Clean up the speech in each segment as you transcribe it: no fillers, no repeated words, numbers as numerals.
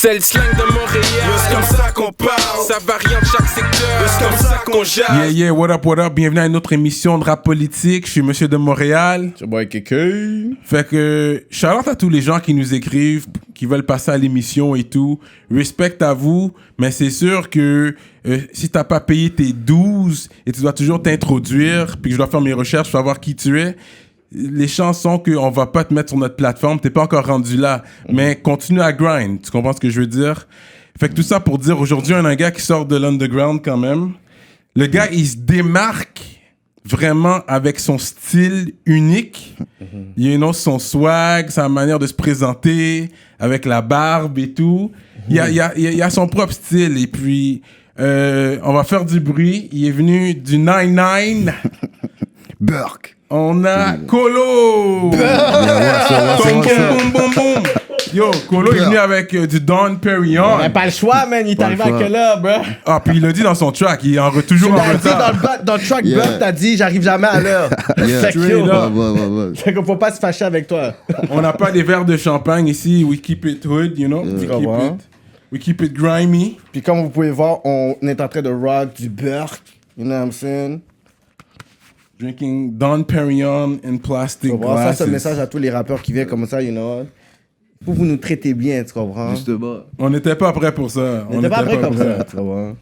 C'est le slang de Montréal. C'est comme ça qu'on parle. Ça varie en chaque secteur. C'est comme ça qu'on jase. Yeah, yeah, what up, what up? Bienvenue à une autre émission de rap politique. Je suis Monsieur de Montréal. C'est boy Kéké. Fait que, shout-out à tous les gens qui nous écrivent, qui veulent passer à l'émission et tout. Respect à vous, mais c'est sûr que si t'as pas payé tes 12 et tu dois toujours t'introduire, puis que je dois faire mes recherches pour savoir qui tu es, les chances sont qu'on va pas te mettre sur notre plateforme, t'es pas encore rendu là, mais continue à grind, tu comprends ce que je veux dire? Fait que tout ça pour dire, aujourd'hui, on a un gars qui sort de l'underground quand même. Le gars, il se démarque vraiment avec son style unique. You know, son swag, sa manière de se présenter, avec la barbe et tout. Il a son propre style. Et puis, on va faire du bruit. Il est venu du 9-9. Burke. On a Colo. Boum, boum, boum, boum. Yo, Colo est venu avec du Don Perignon. On n'a pas le choix, man. Il est arrivé à quelle heure, bro? Ah, puis il l'a dit dans son track. Il est toujours en retard. Dans le track, Burke, t'as dit j'arrive jamais à l'heure. Fait qu'on peut pas se fâcher avec toi. On n'a pas des verres de champagne ici. We keep it hood, you know. We keep it grimy. Puis comme vous pouvez voir, on est en train de rock du Burke. You know what I'm saying? Drinking Don Perignon in plastic glasses. Ça, c'est un message à tous les rappeurs qui viennent comme ça, you know. Faut vous nous traiter bien, tu comprends? Justement. On n'était pas prêt pour ça. On n'était pas prêt comme ça, tu comprends?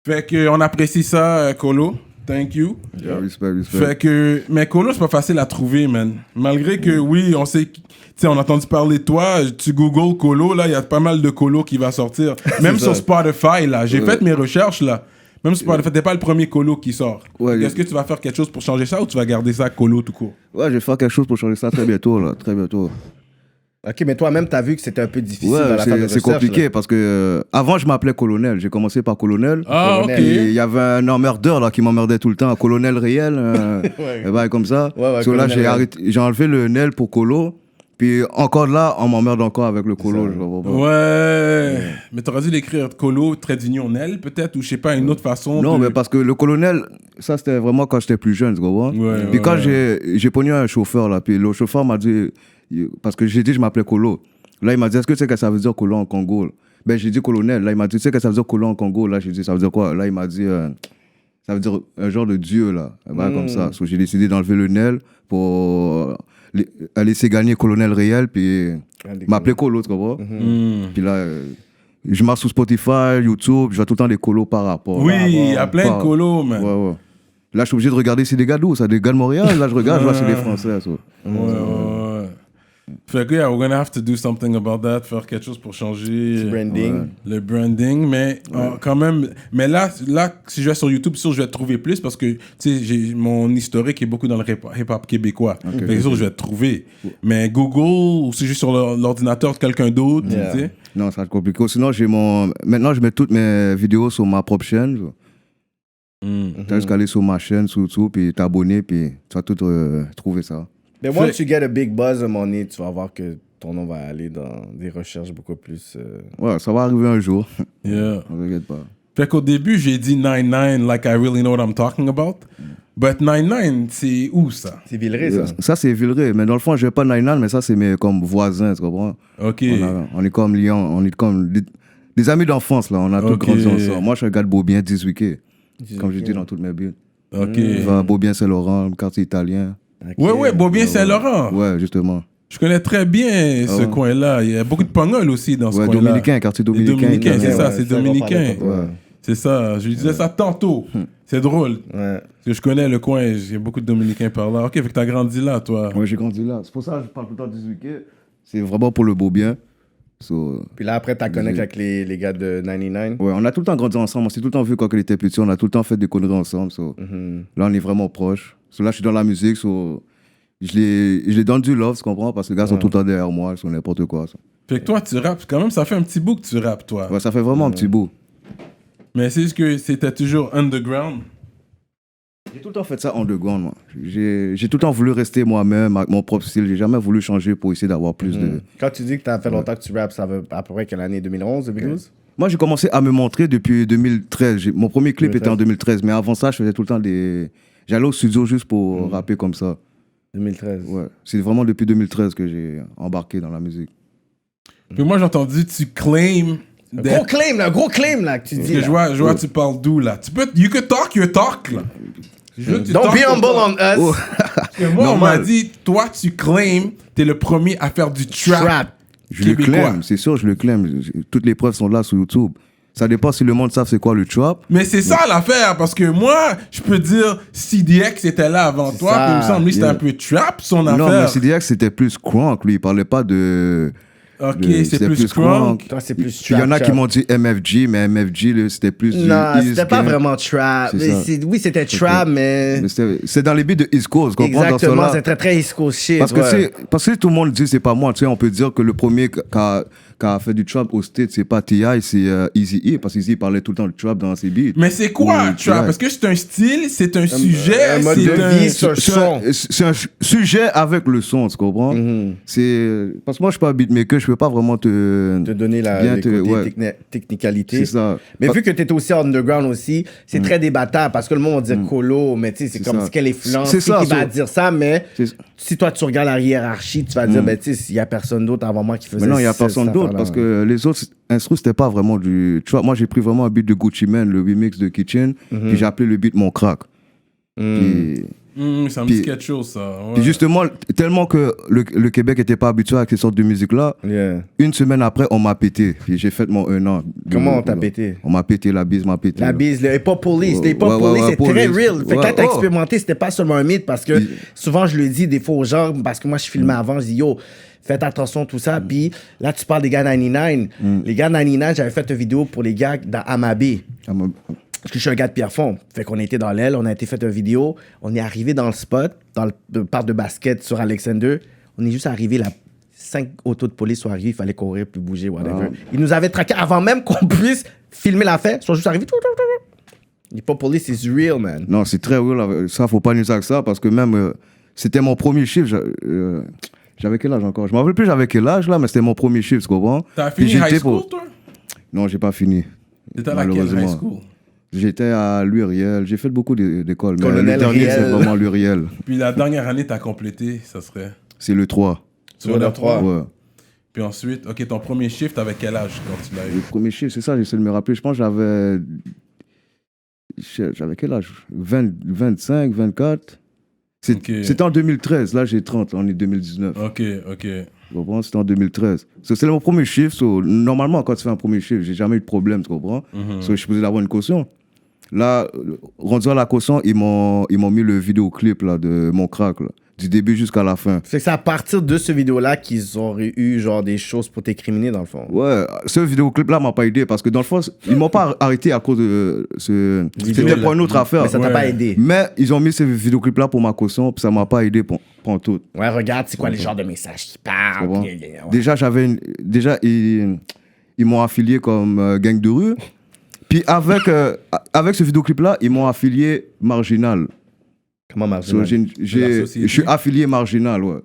Fait qu'on apprécie ça, Colo. Thank you. Yeah, respect. Fait que, mais Colo, c'est pas facile à trouver, man. Malgré que, oui, on sait, tu sais, on a entendu parler de toi, tu googles Colo, là, il y a pas mal de Colo qui va sortir. Même sur Spotify, là, j'ai fait mes recherches, là. Même Spotify, t'es pas le premier Colo qui sort. Ouais, est-ce que tu vas faire quelque chose pour changer ça ou tu vas garder ça Colo tout court? Ouais, je vais faire quelque chose pour changer ça très bientôt, là, très bientôt. Ok, mais toi-même, t'as vu que c'était un peu difficile dans Ouais, la phase de recherche. c'est compliqué là. parce que avant, je m'appelais Colonel. J'ai commencé par Colonel. Ah, ok. Et il y avait un emmerdeur là qui m'emmerdait tout le temps, un colonel réel, et bah, comme ça. Ouais, So là, colonel j'ai enlevé le Nel pour Colo. Puis encore là, on m'emmerde encore avec le Colo. Ouais. Mais t'aurais dû l'écrire Colo, trait d'union Nel, peut-être, ou je sais pas, une autre façon. Non, mais parce que le colonel, ça c'était vraiment quand j'étais plus jeune, tu comprends? Puis quand j'ai pogné un chauffeur là, puis le chauffeur m'a dit, parce que j'ai dit je m'appelais Colo. Là, il m'a dit, est-ce que tu sais que ça veut dire Colo en Congo? Ben, j'ai dit colonel. Là, il m'a dit, tu sais que ça veut dire Colo en Congo? Là, j'ai dit, ça veut dire quoi? Là, il m'a dit, ça veut dire un genre de dieu, là. Ben, comme ça. So, j'ai décidé d'enlever le Nel pour laisser gagner colonel réel, puis m'appeler Colo, tu comprends? Puis là, je marche sur Spotify, YouTube, je vois tout le temps des Colos par rapport. Oui, il y a plein de Colos, man. Ouais. Là, je suis obligé de regarder si des gars d'où? Ça, des gars de Montréal. Là, je regarde, je vois c'est des Français. So. Ouais. Fait que, yeah, we're gonna have to do something about that, faire quelque chose pour changer le branding, mais quand même, mais là, si je vais sur YouTube, sûr, je vais te trouver plus parce que, tu sais, j'ai mon historique est beaucoup dans le hip-hop québécois. Fait que sûr, je vais te trouver. Mais Google, ou c'est juste sur l'ordinateur de quelqu'un d'autre, tu sais. Non, ça va être compliqué. Sinon, maintenant, je mets toutes mes vidéos sur ma propre chaîne. T'as juste qu'à aller sur ma chaîne, sur YouTube, puis t'abonner, puis tu vas tout trouver ça. Mais once tu get a big buzz à un moment donné, tu vas voir que ton nom va aller dans des recherches beaucoup plus... Ouais, ça va arriver un jour. Yeah. Ne t'inquiète pas. Fait qu'au début, j'ai dit 9-9 like I really know what I'm talking about. But 9-9, c'est où ça? C'est Villeray, ça? Ça, c'est Villeray. Mais dans le fond, je vais pas 9-9, mais ça, c'est mes comme voisins, tu comprends? Ok. On est comme liants, on est comme des amis d'enfance, là. On a tous grandi ensemble. Moi, je regarde Beaubien, 18K. Comme je dis dans toutes mes buts. Ok. Beaubien, Saint-Laurent, le quartier italien. Okay. Ouais, Beaubien Saint-Laurent. Ouais, justement. Je connais très bien ce coin-là. Il y a beaucoup de Pognols aussi dans ce coin-là. Dominicain, quartier dominicain. Dominicain, c'est ça, c'est dominicain. Ouais. C'est ça, je lui disais ça tantôt. C'est drôle. Ouais. Parce que je connais le coin, j'ai beaucoup de Dominicains par là. Ok, fait que t'as grandi là, toi. Ouais, j'ai grandi là. C'est pour ça que je parle tout le temps 18K. C'est vraiment pour le Beaubien. Puis là, après, t'as connecté avec les gars de 99. Ouais, on a tout le temps grandi ensemble. On s'est tout le temps vu quand on était petits. On a tout le temps fait des conneries ensemble. Là, on est vraiment proches. Là, je suis dans la musique. Je les donne du love, tu comprends? Parce que les gars sont tout le temps derrière moi. Ils sont n'importe quoi. Ça. Fait que toi, tu rappes. Quand même, ça fait un petit bout que tu rappes, toi. Ouais, ça fait vraiment un petit bout. Mais c'est juste que c'était toujours underground. J'ai tout le temps fait ça underground, moi. J'ai tout le temps voulu rester moi-même, avec mon propre style. J'ai jamais voulu changer pour essayer d'avoir plus de... Quand tu dis que t'as fait longtemps que tu rappes, ça veut à peu près quelle année? 2011, 2012? Moi, j'ai commencé à me montrer depuis 2013. Mon premier clip était en 2013, mais avant ça, je faisais tout le temps des... J'allais au studio juste pour rapper comme ça. 2013. Ouais. C'est vraiment depuis 2013 que j'ai embarqué dans la musique. Puis moi, j'ai entendu, tu claim. Gros claim, là, que tu dis. Je vois, tu parles d'où, là. You could talk your talk, là. Don't be humble on us. Moi, on m'a dit, toi, tu claim, t'es le premier à faire du trap. Je le claim, c'est sûr, je le claim. Toutes les preuves sont là sur YouTube. Ça dépend si le monde savent c'est quoi le trap. Mais c'est ça l'affaire, parce que moi, je peux dire, CDX était là avant toi, puis il me semble que c'était un peu trap, son affaire. Non, mais CDX, c'était plus crunk, lui. Il parlait pas de... Ok, c'est plus crunk. Toi, c'est plus trap. Il y en a qui m'ont dit MFG, mais MFG, c'était plus non, c'était pas vraiment trap. Oui, c'était trap, mais c'est dans les beats de East Coast, comprends? Exactement, c'est très East Coast shit. Parce que tout le monde dit c'est pas moi, tu sais, on peut dire que le premier qui a fait du trap au States, c'est pas T.I., c'est Eazy-E, parce qu'Eazy parlait tout le temps de trap dans ses beats. Mais c'est quoi trap? Parce que c'est un style, c'est un sujet, un mode de vie sur le son. C'est un sujet avec le son, tu comprends? C'est parce que moi je suis pas beatmaker, je peux pas vraiment te donner la technicalité. C'est ça. Mais vu que tu étais aussi underground aussi, c'est très débattable parce que le monde va dire colo, mais tu sais, c'est comme si quelle influence qui va dire ça, mais si toi tu regardes la hiérarchie, tu vas dire, ben tu sais, il y a personne d'autre avant moi qui faisait ça. Mais non, il y a personne d'autre parce que les autres instrus, c'était pas vraiment du. Tu vois, moi j'ai pris vraiment un beat de Gucci Mane, le remix de Kitchen, puis j'ai appelé le beat Mon Crack. Ça me dit quelque chose, ça. Ouais. Puis justement, tellement que le Québec n'était pas habitué à ces sortes de musique-là, une semaine après, on m'a pété. Puis j'ai fait mon 1 an. Comment on t'a pété? On m'a pété, la bise m'a pété. La bise, le hip-hop police. Le hip-hop police, c'est très real. Fait que quand t'as expérimenté, c'était pas seulement un mythe parce que souvent, je le dis des fois aux gens, parce que moi, je filmais avant, je dis yo, faites attention, tout ça. Puis là, tu parles des gars 99. Les gars 99, j'avais fait une vidéo pour les gars dans Amabé. Parce que je suis un gars de Pierrefonds. Fait qu'on était dans l'aile, on a été fait une vidéo. On est arrivé dans le spot, dans le parc de basket sur Alexander. On est juste arrivé là. 5 autos de police sont arrivés, il fallait courir, plus bouger, whatever. Ils nous avaient traqués avant même qu'on puisse filmer la fête. Ils sont juste arrivés. Les pop police is real, man. Non, c'est très real. Ça, faut pas nous dire que ça parce que même, c'était mon premier chiffre. J'avais quel âge encore? Je me rappelle plus j'avais quel âge là, mais c'était mon premier chiffre, tu comprends? T'as fini high school, toi? Non, j'ai pas fini. T'étais à laquelle high school? J'étais à l'Uriel. J'ai fait beaucoup d'écoles. Mais le dernier, c'est vraiment l'Uriel. Puis la dernière année, t'as complété, ça serait? C'est le 3. Sur le 3? Ouais. Puis ensuite, ok, ton premier shift, t'avais quel âge quand tu l'as eu? Le premier shift, c'est ça, j'essaie de me rappeler. Je pense que j'avais quel âge? 25, 24. C'était en 2013. Là, j'ai 30. On est 2019. Ok. Tu comprends? C'était en 2013. C'est mon premier shift. Normalement, quand tu fais un premier shift, j'ai jamais eu de problème, tu comprends? Je suis posé d'avoir une caution. Là, rendu à la caution, ils m'ont mis le vidéoclip là, de Mon Crack, là, du début jusqu'à la fin. C'est à partir de ce vidéo-là qu'ils auraient eu genre des choses pour t'écriminer, dans le fond. Ouais, ce vidéoclip-là m'a pas aidé parce que dans le fond, ils m'ont pas arrêté à cause de ce. C'était pour une autre affaire. Mais ça t'a pas aidé. Mais ils ont mis ce vidéoclip-là pour ma caution, puis ça m'a pas aidé pour tout. Ouais, regarde, c'est quoi les genres de messages qui parlent. Bon. Déjà, ils m'ont affilié comme gang de rue. Puis avec ce vidéoclip-là, ils m'ont affilié Marginal. Comment Marginal? Je suis affilié Marginal, ouais.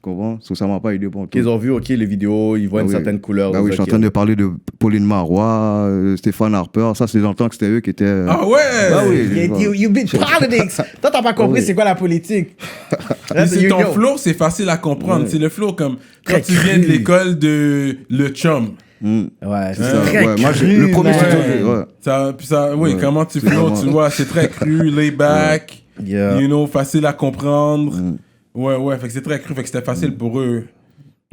Comment? Ça m'a pas aidé pour tout. Ils ont vu, ok, les vidéos, ils voient une certaine couleur. Ah oui, je suis en train de parler de Pauline Marois, Stéphane Harper. Ça, c'est dans le temps que c'était eux qui étaient... Ah ouais! Ah oui. You been politics! Toi, t'as pas compris c'est quoi la politique. C'est ton flow, c'est facile à comprendre. C'est le flow comme quand tu viens de l'école de Le Chum. Ouais, c'est ça. Très moi, le premier studio, comment tu flows, tu vois, c'est très cru, lay back, you know, facile à comprendre. Ouais, fait que c'est très cru, fait que c'était facile pour eux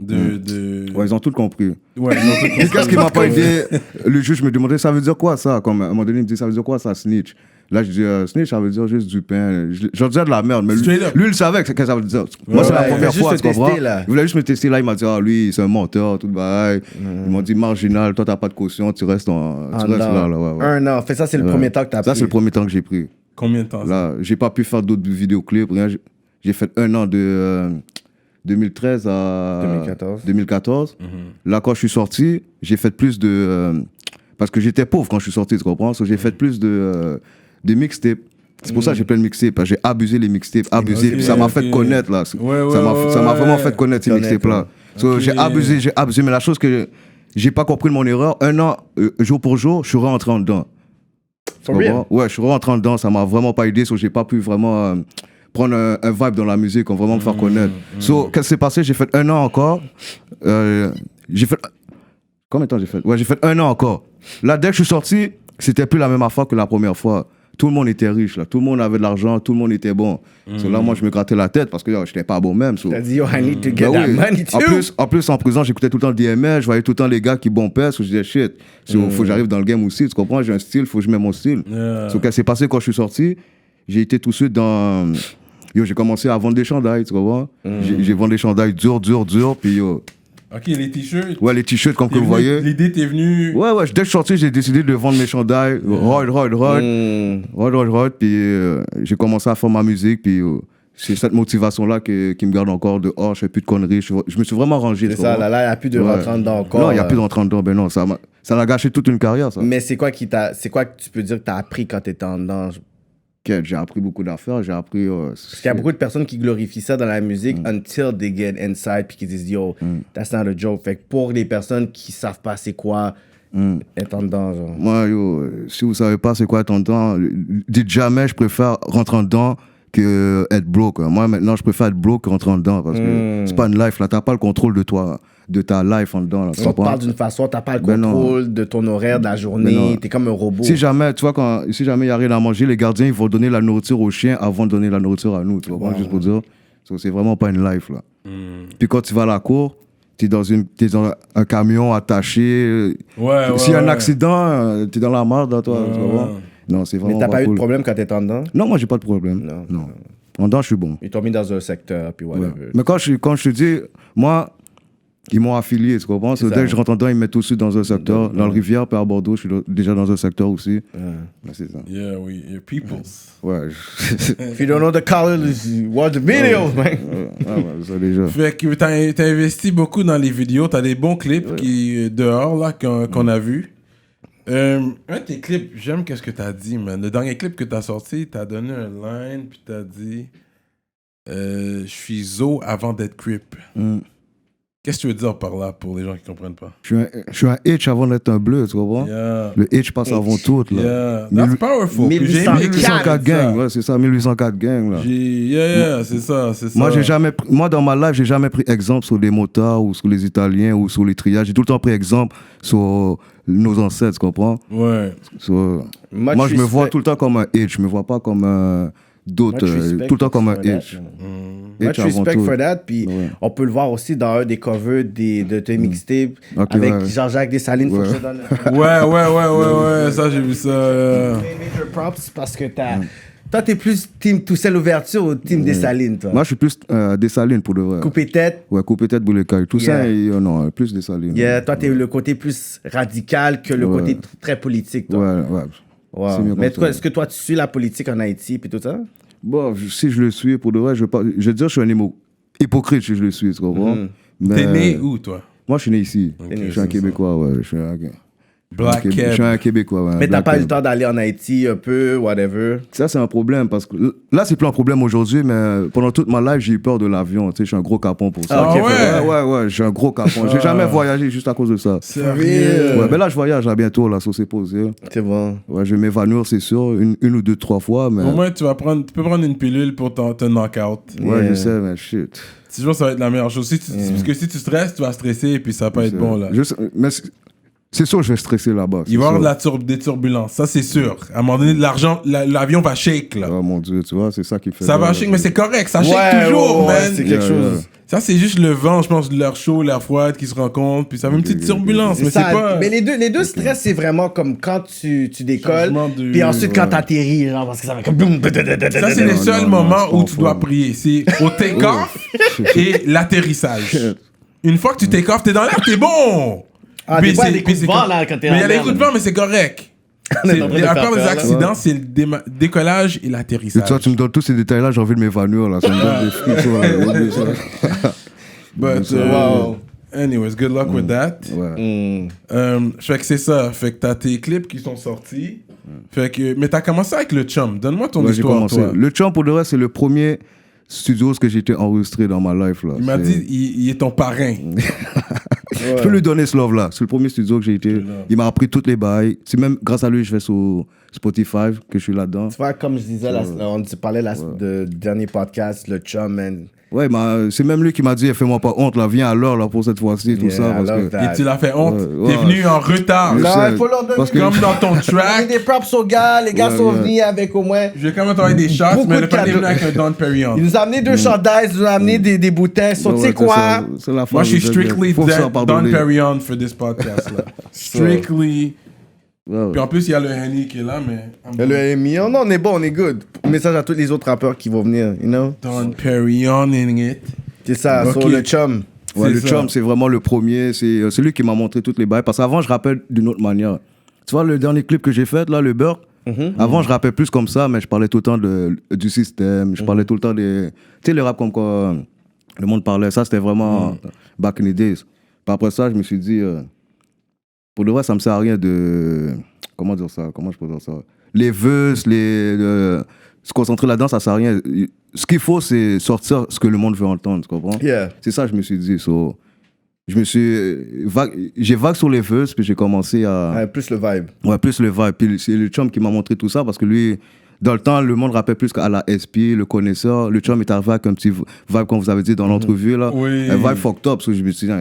Ouais, ils ont tout compris. Ouais, ils ont tout compris. Qu'est-ce qui m'a pas aidé? Le juge me demandait, ça veut dire quoi ça? Comme à un moment donné, il me dit, ça veut dire quoi ça, snitch? Là, je dis, snitch, ça veut dire juste du pain. Je disais de la merde, mais lui, il savait ce que ça veut dire. Moi, c'est la première fois, tu comprends? Il voulait juste me tester, là, il m'a dit, lui, c'est un menteur, tout le bail. Ils m'ont dit, Marginal, toi, t'as pas de caution, tu restes là. Un an. Fait ça, c'est le premier temps que t'as pris. Ça, c'est le premier temps que j'ai pris. Combien de temps? Là, j'ai pas pu faire d'autres vidéoclips, rien. J'ai fait 1 an de 2013 à 2014. Là, quand je suis sorti, j'ai fait plus de... parce que j'étais pauvre quand je suis sorti, tu comprends? J'ai fait plus de mixtapes. C'est pour ça que j'ai plein de mixtapes. J'ai abusé les mixtapes, puis ça m'a fait connaître, là. Ça m'a vraiment fait connaître ces mixtapes-là. J'ai abusé, mais la chose que j'ai pas compris de mon erreur, 1 an, jour pour jour, je suis rentré en dedans. Ouais, je suis rentré en dedans, ça m'a vraiment pas aidé, j'ai pas pu vraiment... prendre un vibe dans la musique, vraiment me faire connaître. So, qu'est-ce qui s'est passé? J'ai fait 1 an encore. Combien de temps j'ai fait? Ouais, j'ai fait 1 an encore. Là, dès que je suis sorti, c'était plus la même affaire que la première fois. Tout le monde était riche, là. Tout le monde avait de l'argent, tout le monde était bon. So, là, moi, je me grattais la tête parce que je n'étais pas bon même. So. T'as dit, yo, I need to get that money too. En plus, en prison, j'écoutais tout le temps le DML, je voyais tout le temps les gars qui bompaient, so je disais, shit, faut que j'arrive dans le game aussi, tu comprends? J'ai un style, faut que je mette mon style. So, qu'est-ce qui s'est passé quand je suis sorti? J'ai été tout de suite dans... Yo, j'ai commencé à vendre des chandails, tu comprends? J'ai vendu des chandails dur, puis yo... Ok, les t-shirts. Ouais, les t-shirts comme que vous voyez. L'idée t'es venue. Ouais, dès que je suis sorti, j'ai décidé de vendre mes chandails. Ride. Puis j'ai commencé à faire ma musique. Puis c'est cette motivation-là qui me garde encore dehors. Je fais plus de conneries. Je me suis vraiment rangé. C'est ça, là, il n'y a plus de rentrant dedans encore. Non, il n'y a plus de rentrant dedans. Ben non, ça a gâché toute une carrière, ça. Mais c'est quoi que tu peux dire que tu as appris quand tu étais en dedans? J'ai appris beaucoup d'affaires, j'ai appris... Parce qu'il y a beaucoup de personnes qui glorifient ça dans la musique until they get inside puis qui disent « Yo, that's not a joke ». Fait que pour les personnes qui savent pas c'est quoi être en dedans, genre. Moi, yo, si vous savez pas c'est quoi être en dedans, dites jamais je préfère rentrer en dedans que être broke. Moi, maintenant, je préfère être broke que rentrer en dedans parce que c'est pas une life, là. T'as pas le contrôle de ta life en dedans. Là, on te parle d'une façon, t'as pas le contrôle de ton horaire, de la journée, t'es comme un robot. Si jamais, tu vois, si jamais il y a rien à manger, les gardiens, ils vont donner la nourriture aux chiens avant de donner la nourriture à nous, tu vois, juste pour dire. So, c'est vraiment pas une life, là. Puis quand tu vas à la cour, t'es dans un camion attaché. S'il y a un accident, t'es dans la merde, toi, tu vois. Non, c'est vraiment. Mais t'as pas eu de problème quand t'étais en dedans? Non, moi, j'ai pas de problème. Non. En dedans, je suis bon. Ils t'ont mis dans un secteur, puis whatever. Ouais. Mais quand je te dis, moi, ils m'ont affilié, tu comprends? Dès que je rentre en dedans, ils me mettent tout de suite dans un secteur. Dans le Rivière, puis à Bordeaux, je suis déjà dans un secteur aussi. C'est ça. Yeah, oui. Your peoples. Ouais. If you don't know the color, watch the videos, man. Ça déjà. Fait que t'as investi beaucoup dans les vidéos. T'as des bons clips qui dehors, là, qu'on a vus. Un de tes clips, j'aime qu'est-ce que t'as dit, man. Le dernier clip que t'as sorti, t'as donné un line, puis t'as dit je suis zo avant d'être Crip. Qu'est-ce que tu veux dire par là pour les gens qui comprennent pas? Je suis un hitch avant d'être un bleu, tu comprends? Le hitch passe avant tout, là. That's powerful. 1804 gang, ouais, c'est ça, 1804 gang, là. C'est ça. Moi, dans ma life, j'ai jamais pris exemple sur les motards ou sur les Italiens ou sur les triages. J'ai tout le temps pris exemple sur nos ancêtres, tu comprends? Ouais. Moi, je me vois tout le temps comme un hitch, je me vois pas comme d'autres, tout le temps comme un hitch. Much respect for that, puis on peut le voir aussi dans un des covers de tes mixtapes avec Jean-Jacques Dessalines. Ouais, ça j'ai vu ça. Major props parce que toi t'es plus team Toussaint Louverture ou team Dessalines, toi? Moi je suis plus Dessalines pour de vrai. Coupé tête? Ouais, coupé tête Boulekaï. Toussaint, non, plus Dessalines. Toi t'es le côté plus radical que le côté très politique, toi. Ouais. Mais est-ce que toi tu suis la politique en Haïti puis tout ça? Bon, si je le suis, pour de vrai, je veux dire, je suis un hypocrite si je le suis, tu comprends? T'es né où, toi? Moi, je suis né ici. Je suis un Québécois, ouais. Je suis un Québécois, ouais. Mais t'as pas eu le temps d'aller en Haïti un peu, whatever? Ça, c'est un problème, parce que là, c'est plus un problème aujourd'hui, mais pendant toute ma life, j'ai eu peur de l'avion. Tu sais, je suis un gros capon pour ça. Ouais, je suis un gros capon. J'ai jamais voyagé juste à cause de ça. Sérieux? Ouais, mais là, je voyage là bientôt, là, ça s'est posé. C'est bon. Ouais, je vais m'évanouir, c'est sûr, une ou deux, 3 fois, mais... Au moins, tu peux prendre une pilule pour te knock-out. Ouais, je sais, mais shit. Toujours, ça va être la meilleure chose. Parce que si tu stresses, tu vas stresser et puis ça va pas être bon, là. Mais c'est sûr que je vais stresser là-bas. Il va y avoir des turbulences, ça c'est sûr. À un moment donné, l'avion va shake, là. Oh mon Dieu, tu vois, c'est ça qui fait... Ça va shake, mais c'est correct, ça shake toujours, man. C'est quelque chose. Ça, c'est juste le vent, je pense, de l'air chaud, l'air froid qui se rencontrent, puis ça fait une petite turbulence, mais c'est pas... Mais les deux stress, c'est vraiment comme quand tu décolles, puis ensuite quand t'atterris, genre, parce que ça va comme... Ça, c'est le seul moment où tu dois prier. C'est au take-off et l'atterrissage. Une fois que tu take-off, t'es dans l'air, t'es bon. Des fois, il y a des coups de vent, là, quand t'es mais il y a des coups de vent, mais c'est correct. La part des accidents, c'est le décollage et l'atterrissage. Et toi, tu me donnes tous ces détails-là, j'ai envie de m'évanouir, là. Ça me donne des frissons. But, wow. Anyways, good luck with that. Fait que c'est ça. Fait que t'as tes clips qui sont sortis. Fait que, mais t'as commencé avec le Chum. Donne-moi ton histoire, toi. Le Chum, pour de vrai, c'est le premier studio que j'ai été enregistré dans ma life, là. Il m'a dit, il est ton parrain. Je peux lui donner ce love-là. C'est le premier studio que j'ai été. Il m'a appris toutes les bails. C'est même grâce à lui que je fais sur Spotify que je suis là-dedans. Tu vois, comme je disais, on parlait de dernier podcast, le chum, man. Ouais, c'est même lui qui m'a dit fais-moi pas honte, là, viens à l'heure là, pour cette fois-ci, tout ça. Parce que... Et tu l'as fait honte. T'es venu en retard. Non, il faut leur donner comme dans ton track. des props aux gars, les gars sont venus avec au moins. Je vais quand même t'envoyer des shots, mais le pas venu avec un Don Perignon. Il nous a amené 2 chandails, il nous a amené des bouteilles. Tu sais quoi? Moi, je suis strictly Don Perignon for this podcast là. Strictly. Puis en plus, il y a le Henny qui est là, mais... Le Henny, non, on est bon, on est good. Message à tous les autres rappeurs qui vont venir, you know? Don Perignon in it. C'est ça, sur le chum. Ouais, le chum, c'est vraiment le premier. C'est lui qui m'a montré toutes les bails. Parce qu'avant, je rappelle d'une autre manière. Tu vois, le dernier clip que j'ai fait, là, le Burk, avant, je rappelais plus comme ça, mais je parlais tout le temps du système. Je parlais tout le temps des... Tu sais, le rap comme quoi le monde parlait. Ça, c'était vraiment back in the days. Puis après ça, je me suis dit... pour de vrai, ça me sert à rien de... Comment dire ça? Comment je peux dire ça? Les vœux, se concentrer là-dedans, ça sert à rien. Ce qu'il faut, c'est sortir ce que le monde veut entendre, tu comprends? Yeah. C'est ça que je me suis dit. J'ai vague sur les vœux, puis j'ai commencé à... plus le vibe. Ouais, plus le vibe. Puis c'est le chum qui m'a montré tout ça, parce que lui... Dans le temps, le monde rappelle plus qu'à la SP, le connaisseur. Le chum est arrivé avec un petit vibe, comme vous avez dit dans l'entrevue, là. Oui. Un vibe fucked up, parce que je me suis dit,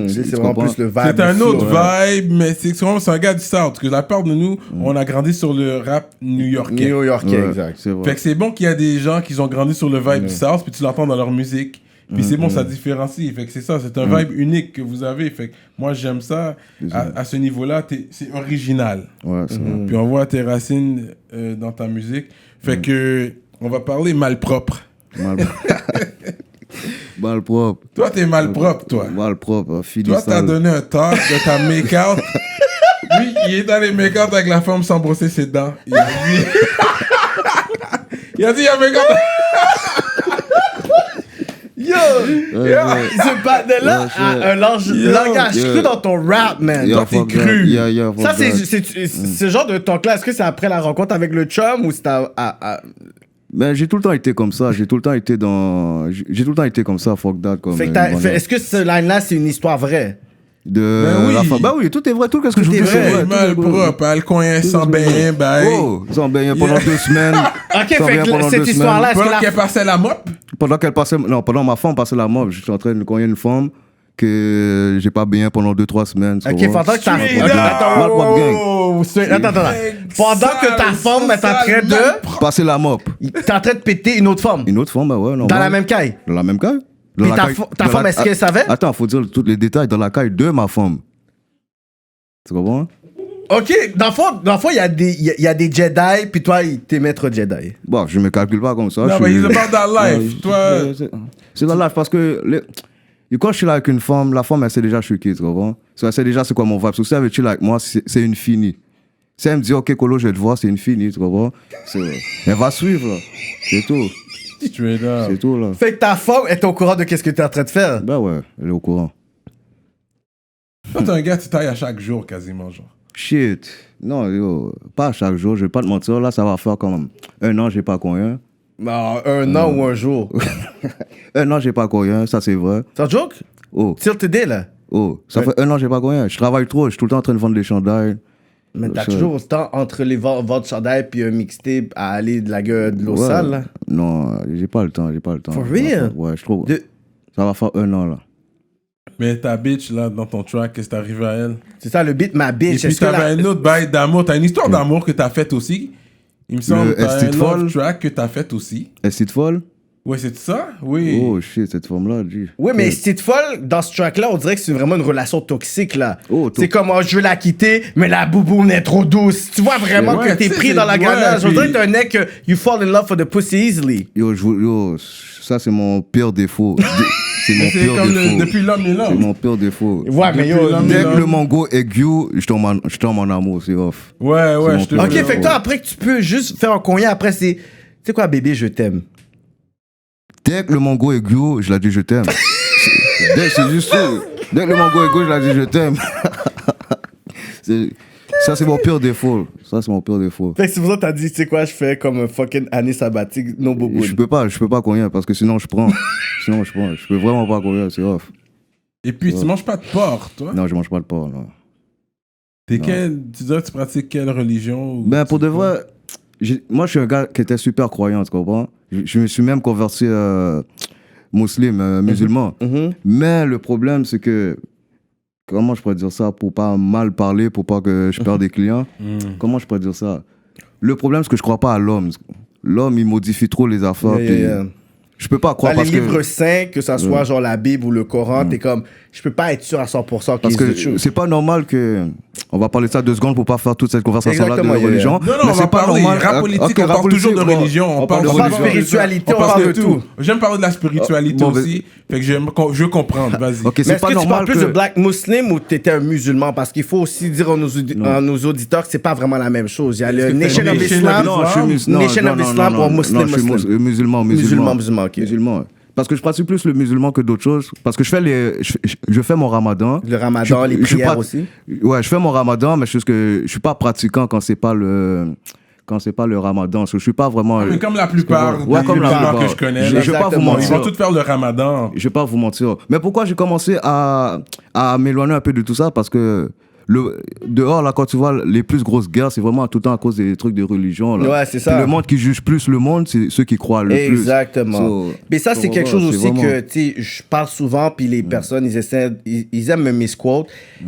c'est vraiment plus le vibe. C'est un autre vibe, mais c'est un gars du South. Parce que la plupart de nous, on a grandi sur le rap new-yorkais. New-yorkais, exact. C'est vrai. Fait que c'est bon qu'il y a des gens qui ont grandi sur le vibe du South, puis tu l'entends dans leur musique. Puis c'est bon, ça différencie. Fait que c'est ça, c'est un vibe unique que vous avez. Fait que moi, j'aime ça. À ce niveau-là, c'est original. Ouais, c'est vrai. Puis on voit tes racines dans ta musique. Fait que on va parler malpropre. Malpropre. Toi, t'es malpropre, toi. Malpropre, fini. Toi, t'as donné un talk de ta make-out. Lui, il est dans les make-out avec la femme sans brosser ses dents. Il a dit... il a make-out... Yo, ce patin-là a un langage cru dans ton rap, man. Toi, t'es cru. Ça, c'est ce genre de talk-là. Est-ce que c'est après la rencontre avec le chum ou c'est Ben, j'ai tout le temps été comme ça. J'ai tout le temps été comme ça, fuck that. Est-ce que ce line-là, c'est une histoire vraie? Bah oui, tout est vrai, tout ce que je vous dis, c'est vrai. Malpropre, elle coin sans bain, sans bain pendant 2 semaines. Ok, fait que cette histoire-là, pendant qu'elle passait la mop? Pendant ma femme passait la mop, j'étais en train de cogner une femme que j'ai pas baigné pendant 2-3 semaines. Ok, pendant que ta pendant que ta femme est en train de passer la mop. T'es en train de péter une autre femme. Une autre femme, bah ouais. Dans la même caille. Dans la même caille. Et ta femme, est-ce qu'elle savait? Attends, faut dire tous les détails dans la caille de ma femme. Tu comprends? Ok, dans le fond, il y a des Jedi, puis toi, t'es maître Jedi. Bon, je me calcule pas comme ça. Non, mais il est pas dans la life. Toi... C'est dans la life parce que quand je suis là avec une femme, la femme, elle sait déjà je suis qui, tu comprends? Elle sait déjà c'est quoi mon vibe. Si elle veut chiller avec moi, c'est une finie. Si elle me dit, ok, Colo, je vais te voir, c'est une finie, tu comprends? Elle va suivre, là. C'est tout. Straight up. C'est tout, là. Fait que ta femme est au courant de qu'est-ce que t'es en train de faire? Ben ouais, elle est au courant. Toi, t'es un gars, tu tailles à chaque jour, quasiment, genre. Shit. Non, yo, pas à chaque jour, je vais pas te mentir. Là, ça va faire comme 1 an, j'ai pas combien. Non, 1 an ou un jour. 1 an, j'ai pas combien, ça c'est vrai. C'est un joke? Oh. Till today, là. Oh, ça fait 1 an, j'ai pas combien. Je travaille trop, je suis tout le temps en train de vendre des chandails. Mais t'as toujours autant entre les ventes de chandail puis un mixtape à aller de la gueule de l'eau sale, là? Non, j'ai pas le temps. For real? Ouais, je trouve. Ça va faire 1 an, là. Mais ta bitch, là, dans ton track, qu'est-ce qui t'est arrivé à elle? C'est ça, le beat, ma bitch. Et puis t'avais un autre bail d'amour. T'as une histoire d'amour que t'as faite aussi. Il me semble que t'as un autre track que t'as fait aussi. Est-ce folle? Ouais, c'est ça? Oui. Oh shit, cette femme-là, dit. Oui, mais c'est folle, dans ce track-là, on dirait que c'est vraiment une relation toxique, là. Oh, c'est comme, je veux la quitter, mais la bouboune est trop douce. Tu vois vraiment que t'es pris dans la grenade. On dirait que t'es un mec que you fall in love for the pussy easily. Yo, ça c'est mon pire défaut. C'est mon pire défaut. Depuis l'homme et l'homme. C'est mon pire défaut. Ouais, mais yo, dès que le mango aigu, je tombe en amour, c'est off. Ouais, je te Ok, fait que toi, après que tu peux juste faire un cognac, après c'est, tu sais quoi, bébé, je t'aime. Dès que le mango est go, je l'ai dit je t'aime. C'est juste ça. Dès que le mango est go, je l'ai dit je t'aime. Ça, c'est mon pire défaut. Fait que c'est pour ça que t'as dit, tu sais quoi, je fais comme un fucking année sabbatique, no bobo. Je peux pas cogner parce que sinon je prends. Je peux vraiment pas cogner, c'est off. Et puis, tu manges pas de porc, toi? Non, je mange pas de porc, non. Tu dirais que tu pratiques quelle religion? Ben, pour de vrai, moi, je suis un gars qui était super croyant, tu comprends? Je me suis même converti musulman. Mais le problème, c'est que, comment je pourrais dire ça pour pas mal parler, pour pas que je perde des clients? Comment je pourrais dire ça? Le problème, c'est que je crois pas à l'homme. L'homme, il modifie trop les affaires. Je peux pas croire parce que... les livres saints, que ça soit genre la Bible ou le Coran, t'es comme, je peux pas être sûr à 100% parce que c'est pas normal que... On va parler de ça 2 secondes pour pas faire toute cette conversation-là de religion. Non, on va parler rap politique, on parle toujours de religion. On parle de spiritualité, on parle de tout. J'aime parler de la spiritualité aussi, fait que je veux comprendre, vas-y. Mais est-ce que tu parles plus de black muslim ou t'étais un musulman? Parce qu'il faut aussi dire à nos auditeurs que c'est pas vraiment la même chose. Il y a le Nation of Islam, Nation of Islam ou Muslim. Musulman. Musulman. Parce que je pratique plus le musulman que d'autres choses. Parce que je fais mon ramadan. Le ramadan, les prières aussi. Ouais, je fais mon ramadan, mais je suis pas pratiquant quand c'est pas le ramadan. Je suis pas vraiment... mais comme la plupart des musulmans que je connais. Je vais pas vous mentir. Ils vont tous faire le ramadan. Je vais pas vous mentir. Mais pourquoi j'ai commencé à m'éloigner un peu de tout ça? Parce que dehors, là, quand tu vois les plus grosses guerres, c'est vraiment tout le temps à cause des trucs de religion. Là. Ouais, c'est ça. Puis le monde qui juge plus le monde, c'est ceux qui croient le plus. Exactement. Mais ça, c'est quelque chose aussi que, tu sais, je parle souvent, puis les personnes, ils aiment me misquote.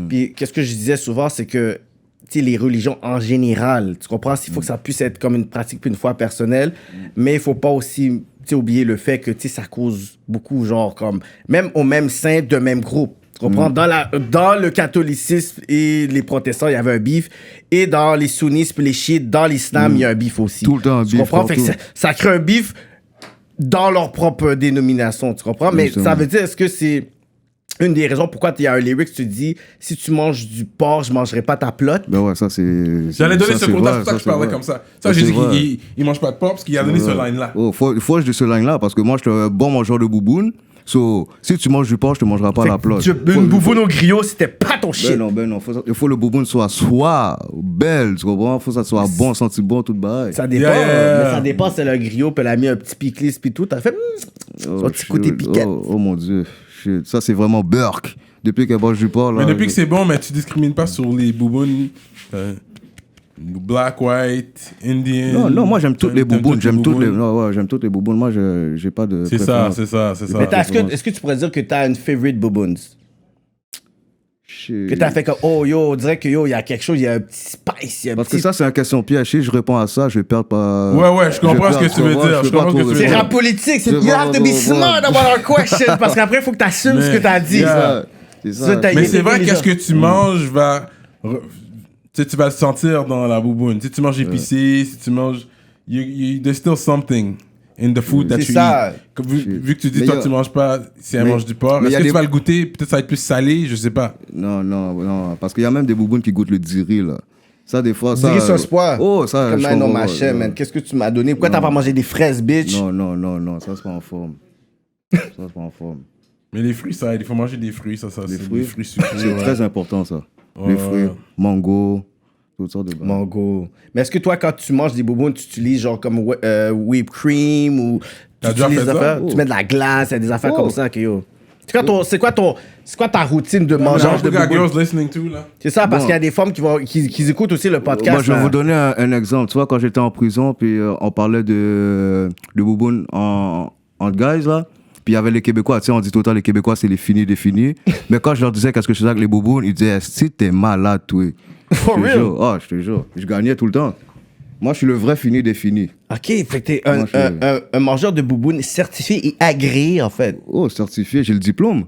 Puis qu'est-ce que je disais souvent, c'est que, tu sais, les religions en général, tu comprends? Il faut que ça puisse être comme une pratique, puis une foi personnelle, mais il faut pas aussi, tu sais, oublier le fait que, tu sais, ça cause beaucoup, genre, comme, même au même sein de même groupe. Tu comprends? Dans le catholicisme et les protestants, il y avait un bif. Et dans les sunnistes et les chiites, dans l'islam, il y a un bif aussi. Tout le temps un bif. Tu comprends? Fait que ça crée un bif dans leur propre dénomination. Tu comprends? Mais ça veut dire, est-ce que c'est une des raisons pourquoi il y a un lyric, tu dis, si tu manges du porc, je mangerai pas ta plotte? Ben ouais, ça c'est... J'allais donner ce contexte, c'est pour ça que je parlais comme ça. Ça, j'ai dit qu'il mange pas de porc parce qu'il a donné ce line-là. Oh, faut que je dise ce line-là parce que moi, je suis un bon mangeur de bouboune. So, si tu manges du porc, je te mangerai pas la plotte. Une bouboune au griot, c'était pas ton shit. Ben non. Il faut que le bouboune soit belle, tu comprends? Il faut que ça soit bon, senti bon, tout bail. Ça dépend. Mais ça dépend, c'est le griot, puis elle a mis un petit pickles, puis tout. T'as fait un petit côté piquette. Oh mon Dieu. Shit. Ça, c'est vraiment Burke. Depuis qu'elle mange du porc, là. Mais depuis que c'est bon, mais tu discrimines pas sur les boubounes. Black, white, Indian. Non, moi j'aime toutes les boubounes. J'aime toutes les boubounes. Moi, j'ai pas de. C'est ça. Mais est-ce que tu pourrais dire que t'as une favorite bouboune? Que t'as fait comme, oh yo, on dirait que yo, il y a quelque chose, il y a un petit spice. Parce que ça, c'est une question piège. Si je réponds à ça, je vais perdre pas. Ouais, je comprends ce que tu veux dire. C'est rap politique. You have to be smart about our questions. Parce qu'après, il faut que t'assumes ce que t'as dit. C'est ça. Mais c'est vrai qu'est-ce que tu manges va. Tu vas le sentir dans la bouboune. Si tu manges épicé, si tu manges... There's still something in the food that you eat. Vu que tu dis, toi, tu manges pas si elle mange du porc, est-ce que tu vas le goûter? Peut-être ça va être plus salé, je sais pas. Non. Parce qu'il y a même des boubounes qui goûtent le diri, là. Ça, des fois, ça... Diri sauce pois. Oh, ça, comme non, ma chère, man. Qu'est-ce que tu m'as donné? Pourquoi t'as pas mangé des fraises, bitch? Non. Ça, c'est pas en forme. Mais les fruits, ça aide. Il faut manger des fruits, ça. Des fruits sucrés. C'est très important, ça. Les fruits, mango, toutes sortes de bains. Mango. Mais est-ce que toi, quand tu manges des boubounes, tu utilises genre comme whipped cream ou tu utilises des affaires? Tu mets de la glace, il y a des affaires comme ça que yo. C'est quoi ta routine de mangeage de boubounes? C'est ça, parce qu'il y a des femmes qui écoutent aussi le podcast. Moi, je vais vous donner un exemple. Tu vois, quand j'étais en prison, puis on parlait de boubounes en guys, là. Puis il y avait les Québécois, tu sais, on dit tout le temps les Québécois, c'est les finis des finis. Mais quand je leur disais qu'est-ce que je faisais avec les boubounes, ils disaient, si t'es malade, toi. For real? Oh, je te jure. Je gagnais tout le temps. Moi, je suis le vrai fini des finis. OK, fait que t'es un mangeur de boubounes certifié et agréé, en fait. Oh, certifié, j'ai le diplôme.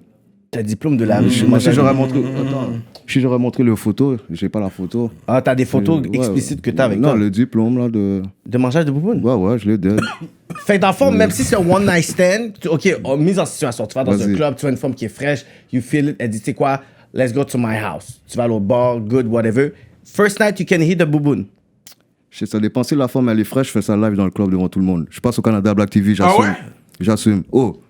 T'as le diplôme de la rue. Si j'aurais montré les photos, j'ai pas la photo. Ah, t'as des photos explicites que t'as avec toi? Non, le diplôme, là, de... De mangeage de boubounes? Ouais, je l'ai dead. Fait que dans le fond, même si c'est un one night stand, OK, mise en situation, tu vas dans un club, tu vois une femme qui est fraîche, you feel it, elle dit, tu sais quoi, let's go to my house. Tu vas à l'autre bar, good, whatever. First night, you can hit the bouboune. Ça dépend. Si la femme, elle est fraîche, je fais ça live dans le club devant tout le monde. Je passe au Canada Black TV, j'assume. Ah ouais? J'assume. Oh.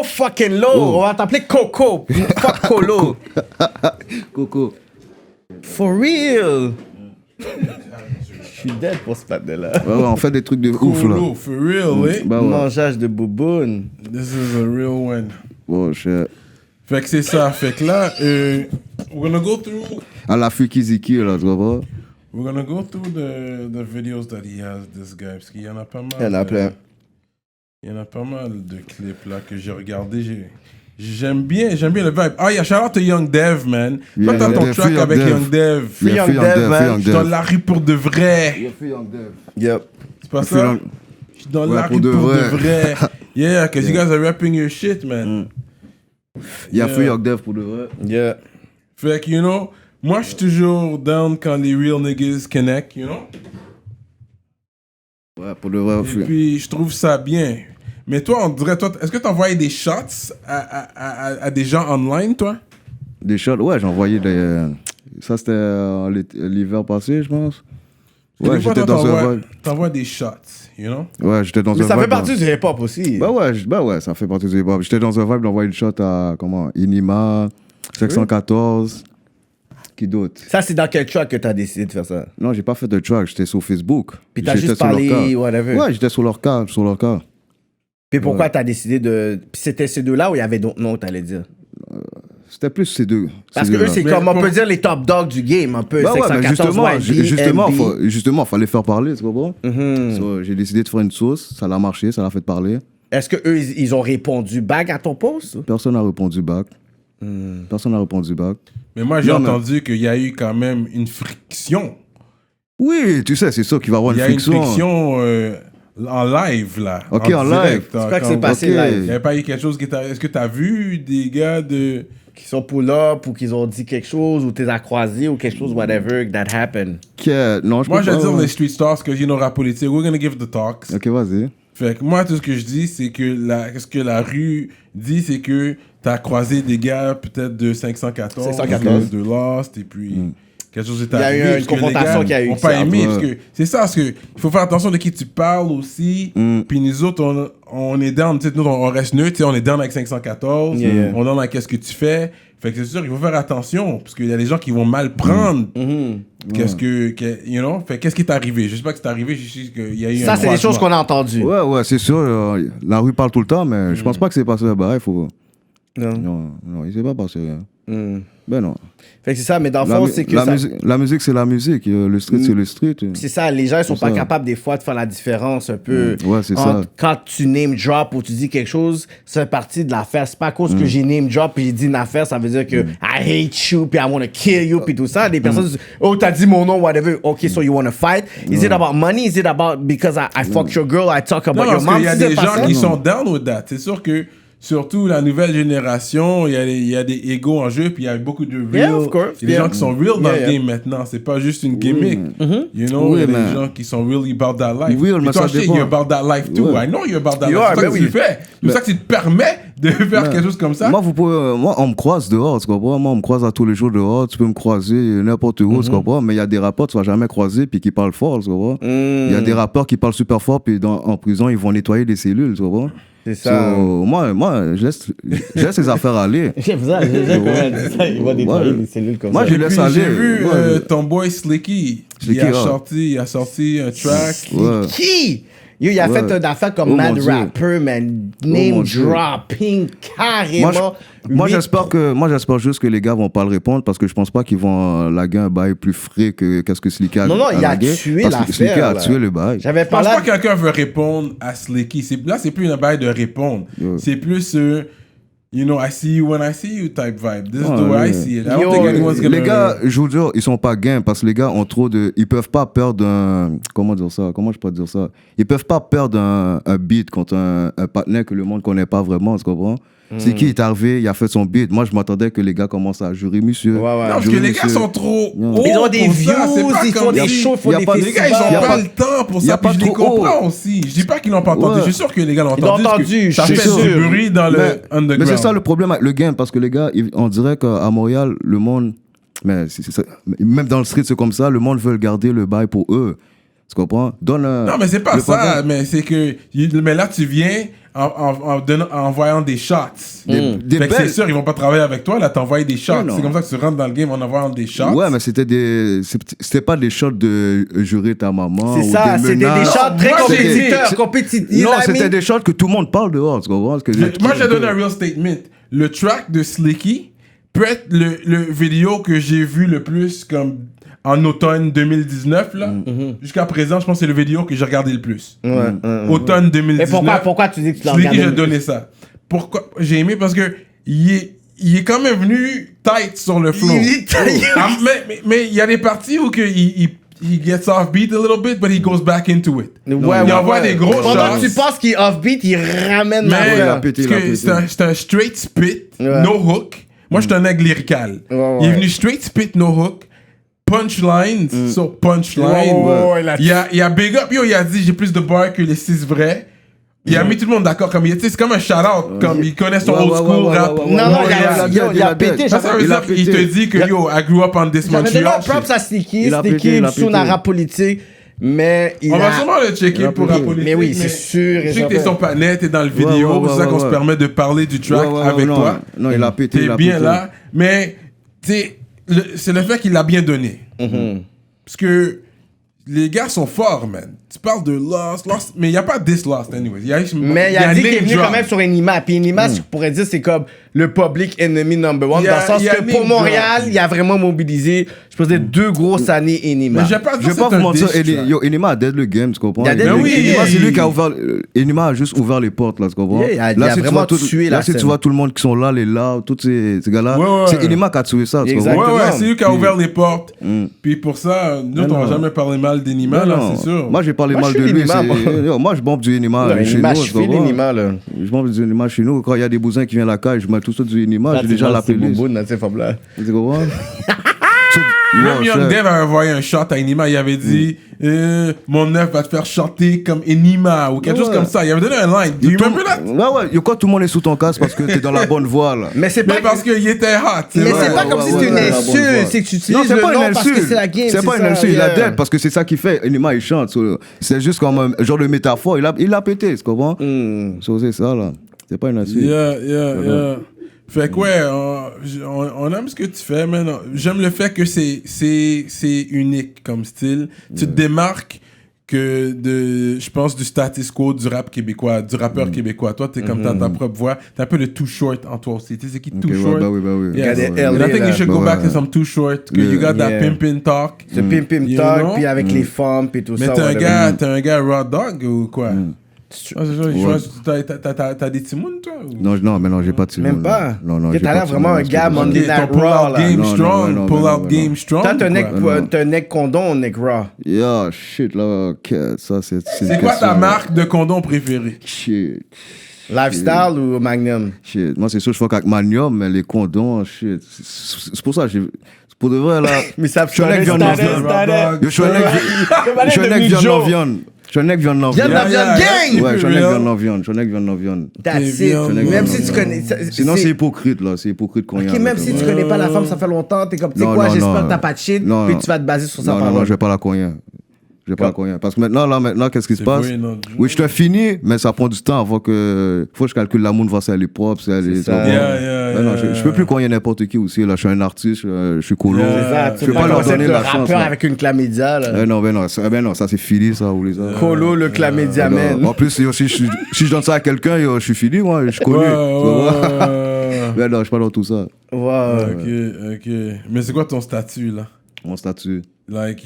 Fucking low. Oh. On va t'appeler Coco. Fuck Colo. Coco. For real. Je suis dead pour ce patin-là. Ouais, on fait des trucs de ouf, là. For real, oui. Mangeage de bouboune. This is a real one. Oh, shit. Fait que c'est ça. Fait que là, we're gonna go through. À la Fukiziki, là, tu vois. We're gonna go through the videos that he has, this guy. Parce qu'il y en a pas mal. Il y en a plein. Il y en a pas mal de clips là que j'ai regardé. J'aime bien le vibe. Ah, il y a shout out to Young Dev, man. Toi, t'as ton track avec Young Dev. Free Young Dev, man. Je suis dans la rue pour de vrai. Free Young Dev. Yep. C'est pas ça? Je suis dans la rue pour de vrai. Yeah, because you guys are rapping your shit, man. Il y a Free Young Dev pour de vrai. Yeah. Fait que, you know, moi, je suis toujours down quand les real niggas connect, you know? Ouais, pour de vrai. Et puis, je trouve ça bien. Mais toi, on dirait, est-ce que t'envoyais des shots à des gens online, toi? Des shots, ouais, j'envoyais des... Ça, c'était l'hiver passé, je pense. Ouais, j'étais dans un vibe. T'envoies des shots, you know? Ouais, j'étais dans un vibe. Mais ça fait partie du hip-hop aussi. Bah ouais, ça fait partie du hip-hop. J'étais dans un vibe d'envoyer une shot à, Inima, 514... Qui d'autre? Ça, c'est dans quel track que t'as décidé de faire ça? Non, j'ai pas fait de track, j'étais sur Facebook. Puis t'as juste parlé, whatever. Ouais, j'étais sur leur cas. Puis pourquoi t'as décidé de... Puis c'était ces deux-là ou il y avait d'autres noms, t'allais dire? C'était plus ces deux. Parce que eux, c'est comme, on peut dire, les top dogs du game, un peu. Bah ouais, mais 614, justement, fallait faire parler, tu comprends? So, j'ai décidé de faire une sauce, ça l'a marché, ça l'a fait parler. Est-ce qu'eux, ils ont répondu back à ton post? Personne n'a répondu back. Mais moi, j'ai entendu qu'il y a eu quand même une friction. Oui, tu sais, c'est ça qu'il va y avoir une friction. Il y a une friction en live, là. Ok, en live. C'est quoi que c'est passé live? Il n'y avait pas eu quelque chose qui t'a... Est-ce que tu as vu des gars qui sont pull-up ou qu'ils ont dit quelque chose ou t'es à croiser ou quelque chose, whatever, that happened? Non, moi, je vais dire les street stars, parce que you know, rap politique, we're gonna give the talks. Ok, vas-y. Fait que moi, tout ce que je dis, c'est que ce que la rue dit, c'est que t'as croisé des gars peut-être de 514, de Lost, et puis quelque chose est arrivé. Il y a eu une confrontation qui a eu. On pas aimé, parce que c'est ça, parce que il faut faire attention de qui tu parles aussi. Puis nous autres, on est down, tu sais, nous on reste neutre, on est down avec 514, on est down avec qu'est-ce que tu fais. Fait que c'est sûr, il faut faire attention, parce qu'il y a des gens qui vont mal prendre. Qu'est-ce you know? Fait qu'est-ce qui est arrivé? Je sais pas que c'est arrivé, je sais qu'il y a eu ça, c'est des choses qu'on a entendues. Ouais, c'est sûr. La rue parle tout le temps, mais je pense pas que c'est passé là-bas. Il faut... Non, il s'est pas passé rien. Ben non. Fait que c'est ça, mais dans le fond, c'est que la musique, c'est la musique. Le street, c'est le street. C'est ça, les gens, ils sont pas capables des fois de faire la différence un peu. Ouais, c'est ça. Quand tu name drop ou tu dis quelque chose, c'est partie de l'affaire. C'est pas à cause que j'ai name drop et j'ai dit une affaire, ça veut dire que I hate you, puis I want to kill you, puis tout ça. Des personnes disent, oh, t'as dit mon nom, whatever. Okay, so you want to fight? Is it about money? Is it about because I fucked your girl, I talk about your mom? Il y a des gens qui sont down with that. C'est sûr que surtout la nouvelle génération, il y a des égos en jeu, puis il y a beaucoup de real. Yeah, of course. Il y a des gens qui sont real dans le game maintenant. C'est pas juste une gimmick. You know, il y a des gens qui sont really about that life. Real, mais toi, you're about that life too. I know you're about that life. C'est ça que tu fais. C'est ça que tu te permets de faire quelque chose comme ça. Moi, on me croise dehors, tu comprends? Moi, on me croise à tous les jours dehors. Tu peux me croiser n'importe où, tu comprends? Mais il y a des rappeurs que tu vas jamais croiser puis qui parlent fort, tu comprends? Il y a des rappeurs qui parlent super fort puis en prison, ils vont nettoyer des cellules, tu comprends? C'est ça. Moi, je laisse ces affaires aller. J'aime ça, j'aime comment elle dit ça. Il va nettoyer les cellules comme ça. Moi, je laisse aller. J'ai vu ton boy Slicky. Il a sorti un track. Slicky! Il a fait une affaire comme Mad Rapper, man. Name dropping, carrément. Moi, j'espère juste que les gars vont pas le répondre parce que je pense pas qu'ils vont laguer un bail plus frais que qu'est-ce que Slicky a lagué. Non, il a tué l'affaire. Parce que Slicky a tué le bail. Je pense pas que quelqu'un veut répondre à Slicky. Là, c'est plus un bail de répondre. C'est plus... you know, I see you when I see you type vibe. This is the way I see it. I don't think anyone's gonna... Les gars, je vous jure, ils sont pas gains parce que les gars ont trop de... Ils peuvent pas perdre un... Comment dire ça? Comment je peux dire ça? Ils peuvent pas perdre un beat contre un partenaire que le monde connaît pas vraiment, tu comprends? C'est qui est arrivé, il a fait son beat. Moi, je m'attendais que les gars commencent à jurer monsieur. Non, parce que les gars sont trop hauts. Ils ont des views, ils font des shows, ils font des festivals. Les gars, ils ont pas le temps pour ça. Puis je les comprends aussi. Je dis pas qu'ils l'ont pas entendu. Je suis sûr que les gars l'ont entendu. Ça fait du bruit dans le underground. Mais c'est ça le problème avec le game, parce que les gars, on dirait qu'à Montréal, le monde... Mais même dans le street, c'est comme ça. Le monde veut garder le bail pour eux. Tu comprends? Non, mais c'est pas ça. Mais c'est que... Mais là, tu viens... En voyant des shots. C'est sûr, ils vont pas travailler avec toi, là, t'envoies des shots. C'est comme ça que tu rentres dans le game en envoyant des shots. Ouais, mais c'était pas des shots de jurer ta maman. C'est ça, c'était des shots très compétiteurs. Non, c'était des shots que tout le monde parle dehors, tu comprends? Moi, j'ai donné un real statement. le track de Slicky peut être le vidéo que j'ai vu le plus comme en automne 2019 là. Jusqu'à présent, je pense que c'est le vidéo que j'ai regardé le plus. Automne 2019. Mais pourquoi tu dis que tu l'as regardé? Slicky, j'ai donné ça. Pourquoi j'ai aimé parce que il est quand même venu tight sur le flow. Mais il y a des parties où he gets offbeat a little bit, but he goes back into it. Il envoie des gros shots. Pendant que tu penses qu'il est offbeat, il ramène c'est un straight spit, no hook. Moi, je suis un nègre lyrical. Il est venu straight spit, no hook. Punchlines sur punchline. Il a big up. Il a dit j'ai plus de bars que les 6 vrais. Il a mis tout le monde d'accord. C'est comme un shout-out. Comme il connaît son old school rap. Non, il a pété. Ça veut dire qu'il te dit que I grew up on this Montreal. Props à Slicky. Slicky, sous la rap politique. Mais on va sûrement le checker pour rap politique. Mais oui, c'est sûr. Je sais que t'es son panel, t'es dans le vidéo. C'est ça qu'on se permet de parler du track avec toi. Non, il a pété. T'es bien là. Mais, tu sais, c'est le fait qu'il l'a bien donné. Parce que les gars sont forts, man. Tu parles de Lost, mais il n'y a pas this Lost, anyway. Mais il a dit qu'il est venu quand même sur Enima. Puis Enima, je pourrais dire, c'est comme le public enemy number one. Dans le sens que pour Montréal, il a vraiment mobilisé, je peux dire, 2 grosses années Enima. Mais je vais pas vous mentir, Enima a dead le game, tu comprends? Enima, c'est lui qui a ouvert. Enima a juste ouvert les portes, là, tu comprends? Il a vraiment tué la scène. Là, si tu vois tout le monde qui sont là, les là, tous ces gars-là, c'est Enima qui a tué ça, tu comprends? Ouais, c'est lui qui a ouvert les portes. Puis pour ça, nous, on va jamais parler mal d'Enima, là, c'est sûr. Moi, j'ai parlé mal de lui. Moi, je bombe du Enima chez nous. Je bombe du Enima chez nous. Quand il y a des bousins qui viennent à la cage, je mets tout ça du Enima. J'ai déjà la playlist. Tu comprends? Même Young Dev avait envoyé un shot à Enima. Il avait dit mon neuf va te faire chanter comme Enima ou quelque chose comme ça. Il avait donné un line. Tu remember that? Ouais. Quand tout le monde est sous ton casque parce que t'es dans la bonne voie, là. Mais c'est pas parce qu'il était hot. Mais c'est pas comme si c'était une insulte. C'est que tu utilises le nom parce que c'est la game. C'est pas une insulte. Il a dead parce que c'est ça qu'il fait. Enima, il chante. C'est juste comme un genre de métaphore. Il a pété, tu comprends? C'est ça, là. C'est pas une insulte. Yeah. Fait que ouais, on aime ce que tu fais, man. J'aime le fait que c'est unique comme style. Tu te démarques que je pense du status quo du rap québécois, du rappeur québécois. Toi, t'es comme t'as ta propre voix. T'as un peu de Too Short en toi aussi. Tu sais, c'est qui Too Short? Bah oui. Yeah, I think you should go back to some Too Short. You got that pimpin' talk. Ce pimpin' talk, puis avec les femmes, puis tout ça. Mais t'es un gars raw dog ou quoi? T'as des timounes, toi? Non, mais non, j'ai pas de timounes. Même pas? Non, t'as l'air vraiment un gars Monday Night Raw, là. Pull-out game strong. Toi, t'as un neck condom ou neck raw? Yeah, shit, là, ça, c'est quoi ta marque de condom préférée? Shit. Lifestyle ou Magnum? Shit, moi, c'est sûr, je fais avec Magnum, mais les condoms, shit. C'est pour ça, pour de vrai, là. Mais ça je suis un mec viande en viande. Je suis un mec viande en viande. Je suis un mec viande en viande. Viande en viande gang! Ouais, je suis un mec viande en viande. Je suis un mec viande en viande. That's it. Même si tu connais. Sinon, c'est hypocrite, là. C'est hypocrite qu'on y a. Ok, même si tu connais pas la femme, ça fait longtemps, t'es comme, tu sais quoi, j'espère que t'as pas de shit, puis tu vas te baser sur sa parole. Non, je vais pas la cogner. Je vais pas la cogner. Parce que maintenant, qu'est-ce qui se passe? Oui, je te finis, mais ça prend du temps avant que. Faut que je calcule la moune, voir si elle est propre, si elle est. Non, je peux plus cogner n'importe qui aussi. Là, je suis un artiste, je suis colo. Je peux pas leur donner la chance. Rappeur avec une chlamydia, là. Non, ça c'est fini, ça, ou les autres. Colo, le chlamydia, man. En plus, si je donne ça à quelqu'un, je suis fini, moi, je suis connu. Mais non, je suis pas dans tout ça. Ok. Mais c'est quoi ton statut, là? Mon statut. Like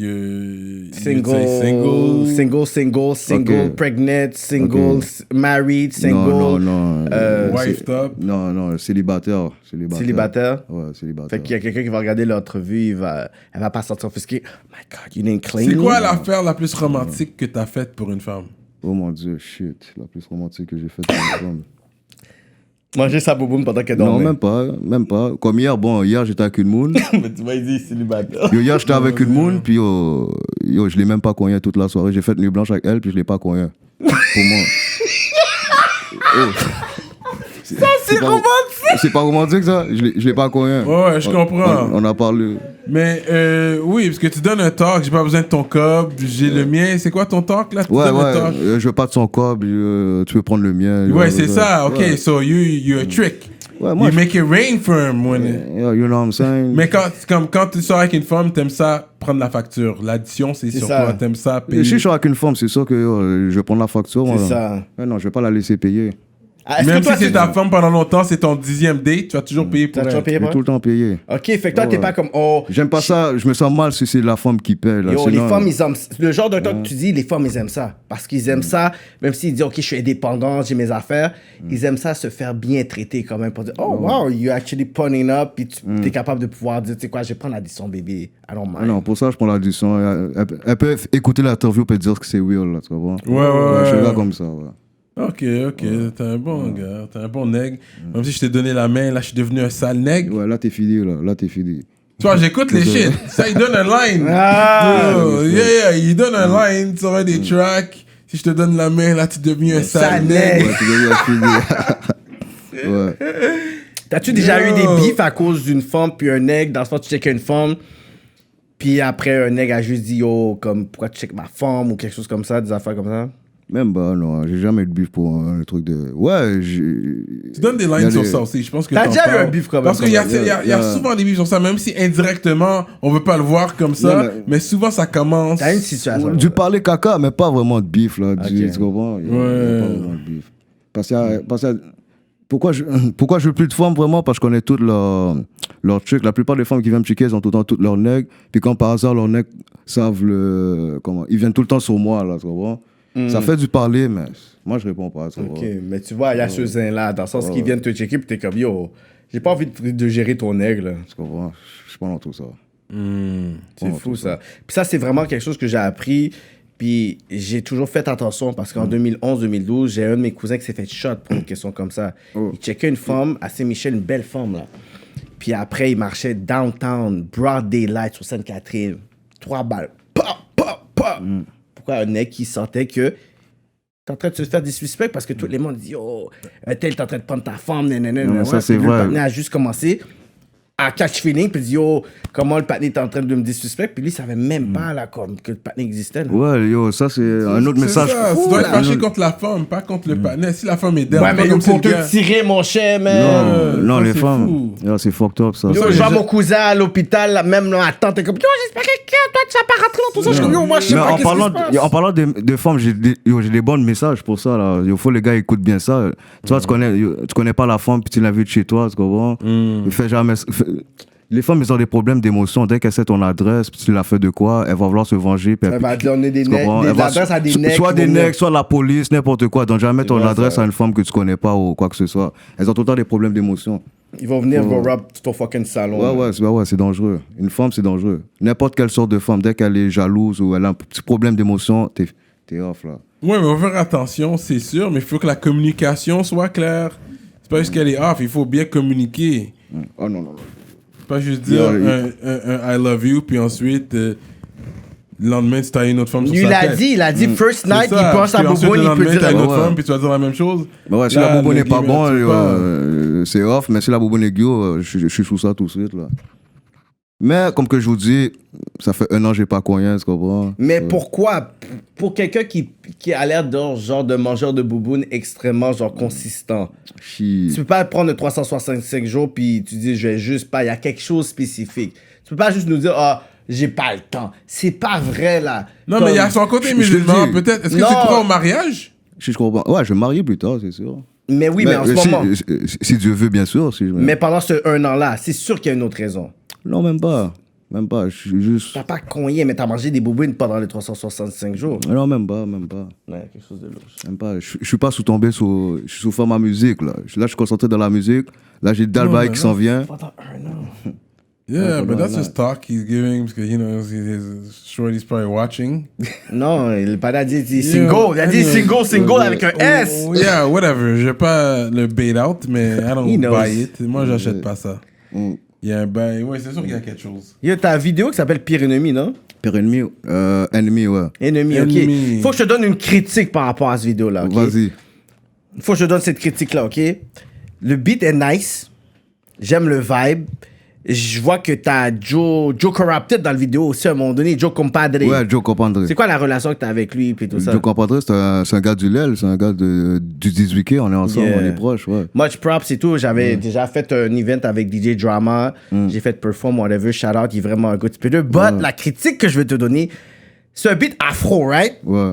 single, pregnant, single, married, single. Non. Wifed up. Non, célibataire. Célibataire? Ouais, célibataire. Fait qu'il y a quelqu'un qui va regarder l'entrevue, elle va pas sortir offusquée. Oh my God, you didn't clean. C'est quoi l'affaire la plus romantique que t'as faite pour une femme? Oh mon Dieu, shit. La plus romantique que j'ai faite pour une femme. Manger sa bouboune pendant qu'elle dormait. Non, même pas. Comme hier, j'étais avec une moune. Mais tu m'as dit célibataire. Hier, j'étais avec une moune, puis je l'ai même pas cogné toute la soirée. J'ai fait nuit blanche avec elle, puis je l'ai pas cogné. Pour moi. Ça, c'est romantique! C'est pas romantique, ça? Je l'ai pas cogné. Ouais, je comprends. On a parlé. Mais oui, parce que tu donnes un talk, j'ai pas besoin de ton cob, j'ai le mien. C'est quoi ton talk, là? Ouais, je veux pas de son cob, tu veux prendre le mien. Ouais, c'est ça. OK, so you a trick. Ouais, you make it rain for him. Yeah, you know what I'm saying? Mais quand tu sors avec une femme, t'aimes ça prendre la facture. L'addition, c'est sur toi. T'aimes ça payer. Si je sors avec une femme, c'est sûr que je vais prendre la facture. C'est ça. Ouais, non, je vais pas la laisser payer. Même si c'est ta femme pendant longtemps, c'est ton 10e date, tu vas toujours payer pour elle. toujours payé Je vais tout le temps payer. Ok, fait que toi, t'es pas comme. Oh, J'aime pas ça, je me sens mal si c'est la femme qui paie. Là. yo, Sinon, les femmes, ils aiment. Le genre de temps que tu dis, les femmes, ils aiment ça. Parce qu'ils aiment ça, même s'ils disent, ok, je suis indépendant, j'ai mes affaires, ils aiment ça se faire bien traiter quand même. Pour dire, oh, wow, you're actually ponying up, puis tu es capable de pouvoir dire, tu sais quoi, je vais prendre l'addition, bébé. I don't mind. Non, pour ça, je prends l'addition. Elle peut écouter l'interview et dire que c'est real, là, tu comprends? Ouais. Je suis là comme ça, ouais. Ok, t'es un bon gars, t'es un bon nègre. Même si je t'ai donné la main, là, je suis devenu un sale nègre. Ouais, là, t'es fini, là, t'es fini. Tu vois, j'écoute les shit. Ça, il donne un line. Il donne un line, tu auras des tracks. Si je te donne la main, là, tu deviens un sale nègre. Ouais, tu deviens fini. Ouais. T'as-tu déjà eu des bifs à cause d'une femme puis un nègre, dans ce sens tu checkes une femme, puis après un nègre a juste dit, yo, comme, pourquoi tu checkes ma femme ou quelque chose comme ça, des affaires comme ça? Même pas, non, j'ai jamais eu de bif pour un truc de. Ouais, tu donnes des lines sur ça aussi, je pense que t'as déjà eu un bif comme ça. Parce qu'il y a souvent des bifs sur ça, même si indirectement, on veut pas le voir comme ça, mais souvent ça commence. T'as une situation. Du parler caca, mais pas vraiment de bif, là. Tu comprends? Il y a pas vraiment de bif. Parce que pourquoi je veux plus de femmes, vraiment? Parce que je connais toutes leurs trucs. La plupart des femmes qui viennent me checker, elles ont tout le temps toutes leurs nègres. Puis quand par hasard, leurs nègres savent comment. Ils viennent tout le temps sur moi, là, tu comprends? Ça fait du parler, mais moi, je réponds pas. Ok, mais tu vois, il y a ce zin-là, dans le sens qu'ils viennent te checker, puis t'es comme, yo, j'ai pas envie de gérer ton aigle. Tu comprends? Je suis pas dans tout ça. C'est fou, ça. Puis ça, c'est vraiment quelque chose que j'ai appris, puis j'ai toujours fait attention, parce qu'en 2011-2012, j'ai un de mes cousins qui s'est fait shot pour une question comme ça. Il checkait une femme à Saint-Michel, une belle femme, là. Puis après, il marchait downtown, broad daylight, sur Sainte-Catherine. 3 balles. Pa, pa, pa. Pourquoi un mec qui sentait que t'es en train de se faire disrespect parce que tout le monde dit, yo, un tel t'es en train de prendre ta femme, nanana. Ça, c'est vrai. Le partenaire a juste commencé à catch feeling, puis dit, yo, comment le partenaire est en train de me disrespect, puis lui, il savait même pas, là, comme, que le partenaire existait. Là. Ouais, yo, ça, c'est un autre message. Ça, tu dois être fâché contre la femme, pas contre le partenaire. Si la femme est derrière, ouais, mais comme pour te tirer, mon cher, man. Non, les femmes. Yo, c'est fucked up, ça. Yo, je vois mon cousin à l'hôpital, même là, attends, t'es comme, yo, j'espère que toi, tu vas pas rentrer dans tout ça. Je suis comme, yo, moi, je sais pas qu'est-ce qui se passe. En parlant de femmes, j'ai des bons messages pour ça, là. Il faut les gars écoutent bien ça. Tu vois, tu connais pas la femme, puis tu l'invites chez toi, tu comprends? Fais jamais. Les femmes, elles ont des problèmes d'émotion. Dès qu'elle sait ton adresse, puis tu l'as fait de quoi, elle va vouloir se venger. Elle va donner des adresses à des necks. Soit des necks, soit la police, n'importe quoi. Donc jamais ton adresse à une femme que tu connais pas ou quoi que ce soit. Elles ont tout le temps des problèmes d'émotion. Ils vont venir go rap ton fucking salon. Ouais, c'est dangereux. Une femme, c'est dangereux. N'importe quelle sorte de femme, dès qu'elle est jalouse ou elle a un petit problème d'émotion, t'es off, là. Ouais, mais on va faire attention, c'est sûr, mais il faut que la communication soit claire. C'est pas juste qu'elle est off, il faut bien communiquer. Oh non. Pas juste dire un I love you, puis ensuite, le lendemain, tu as une autre femme sur sa tête. Il a dit first night, il pense à Bouboune, il peut dire à une autre femme, puis tu vas dire la même chose. Bah ouais, si la Bouboune n'est pas bon, c'est off, mais si la Bouboune est guillot, je suis sous ça tout de suite, là. Mais, comme que je vous dis, ça fait 1 an que j'ai pas cogné, tu comprends? Mais pourquoi? Pour quelqu'un qui a l'air d'un genre de mangeur de bouboune extrêmement genre consistant. Tu peux pas prendre 365 jours puis tu dis je vais juste pas, il y a quelque chose de spécifique. Tu peux pas juste nous dire j'ai pas le temps. C'est pas vrai là. Non, mais il y a son côté musulman peut-être. Est-ce que tu crois au mariage? Je comprends. Ouais, je vais me marier plus tard, c'est sûr. Mais oui, mais en ce moment. Si Dieu veut, bien sûr. Mais pendant ce 1 an-là, c'est sûr qu'il y a une autre raison. Non, même pas. Je suis juste. T'as pas cogné, mais t'as mangé des boubounes pendant les 365 jours. Non, même pas. Ouais, quelque chose de louche. Même pas. Je suis pas tombé je suis sous forme à musique, là. Là, je suis concentré dans la musique. Là, j'ai Dalbaï qui s'en vient. Pendant 1 an. Yeah, but that's just talk he's giving, because, you know, Shorty's probably watching. Non, il a dit single. Il a dit single avec un S. Yeah, whatever. Je vais pas le bait out, mais I don't buy it. Moi, j'achète pas ça. Il y a un bail. Ouais, c'est sûr qu'il y a quelque chose. Il y a ta vidéo qui s'appelle Pire Ennemi, non? Pire Ennemi, Ennemi, ouais. Ennemi, ok. Faut que je te donne une critique par rapport à cette vidéo-là, ok? Vas-y. Faut que je te donne cette critique-là, ok? Le beat est nice. J'aime le vibe. Je vois que t'as Joe Corrupted dans la vidéo aussi à un moment donné, Joe Compadre. Ouais, Joe Compadre. C'est quoi la relation que t'as avec lui et tout ça? Joe Compadre, c'est un gars du LEL, c'est un gars du 18K, on est ensemble, on est proches, ouais. Much props et tout. J'avais déjà fait un event avec DJ Drama. J'ai fait perform, whatever, shout out, il est vraiment un good spitter. But la critique que je vais te donner, c'est un beat afro, right? Ouais.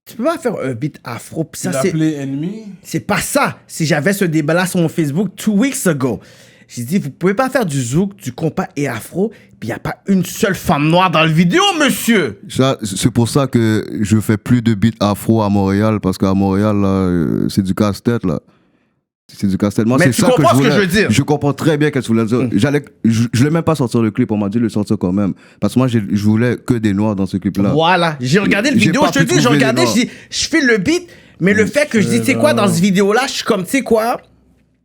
tu peux pas faire un beat afro. Puis ça, c'est... appelé ennemi? C'est pas ça. Si j'avais ce débat-là sur mon Facebook 2 weeks ago, j'ai dit, vous pouvez pas faire du zouk, du compas et afro, puis il y a pas une seule femme noire dans le vidéo, monsieur. Ça, c'est pour ça que je fais plus de beats afro à Montréal, parce qu'à Montréal, là, c'est du casse-tête, là. C'est du casse-tête. Moi, mais c'est tu ça comprends que ce que je veux dire. Je comprends très bien ce que tu voulais dire. Je voulais même pas sortir le clip, on m'a dit de le sortir quand même. Parce que moi, je voulais que des noirs dans ce clip-là. Voilà. J'ai regardé le vidéo, je te dis, j'ai regardé, je dis, je file le beat, mais le fait que je dis, tu sais quoi, dans cette vidéo-là, je suis comme, tu sais quoi,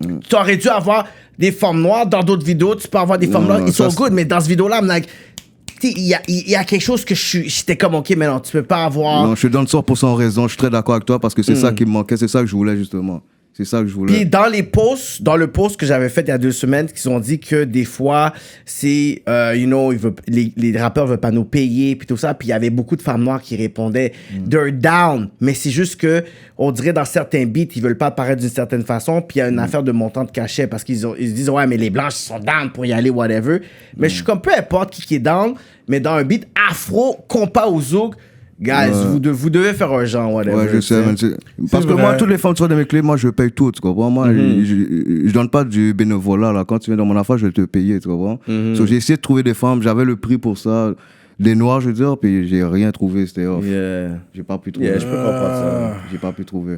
tu aurais dû avoir des femmes noires dans d'autres vidéos, tu peux avoir des femmes noires, ils sont good, mais dans cette vidéo-là, I'm like, il y a quelque chose que j'étais comme, ok, mais non, tu peux pas avoir. Non, je te donne 100% raison, je suis très d'accord avec toi parce que c'est ça qui me manquait, c'est ça que je voulais justement. C'est ça que je voulais. Puis dans le post que j'avais fait il y a 2 semaines, qu'ils ont dit que des fois, c'est, les rappeurs veulent pas nous payer, puis tout ça. Puis il y avait beaucoup de femmes noires qui répondaient, they're down. Mais c'est juste que, on dirait dans certains beats, ils veulent pas apparaître d'une certaine façon. Puis il y a une affaire de montant de cachet parce ils se disent, ouais, mais les blanches sont down pour y aller, whatever. Mais je suis comme, peu importe qui est down, mais dans un beat afro, compas au zouk, guys, vous devez faire un genre, whatever. Ouais, je sais, man, parce que moi, toutes les femmes sur mes clés, moi, je paye tout, tu comprends? Moi, je donne pas du bénévolat, là. Quand tu viens dans mon affaire, je vais te payer, tu comprends? So, j'ai essayé de trouver des femmes, j'avais le prix pour ça, des noirs, je veux dire, puis j'ai rien trouvé, c'était off. J'ai pas pu trouver. Je peux comprendre ça. J'ai pas pu trouver.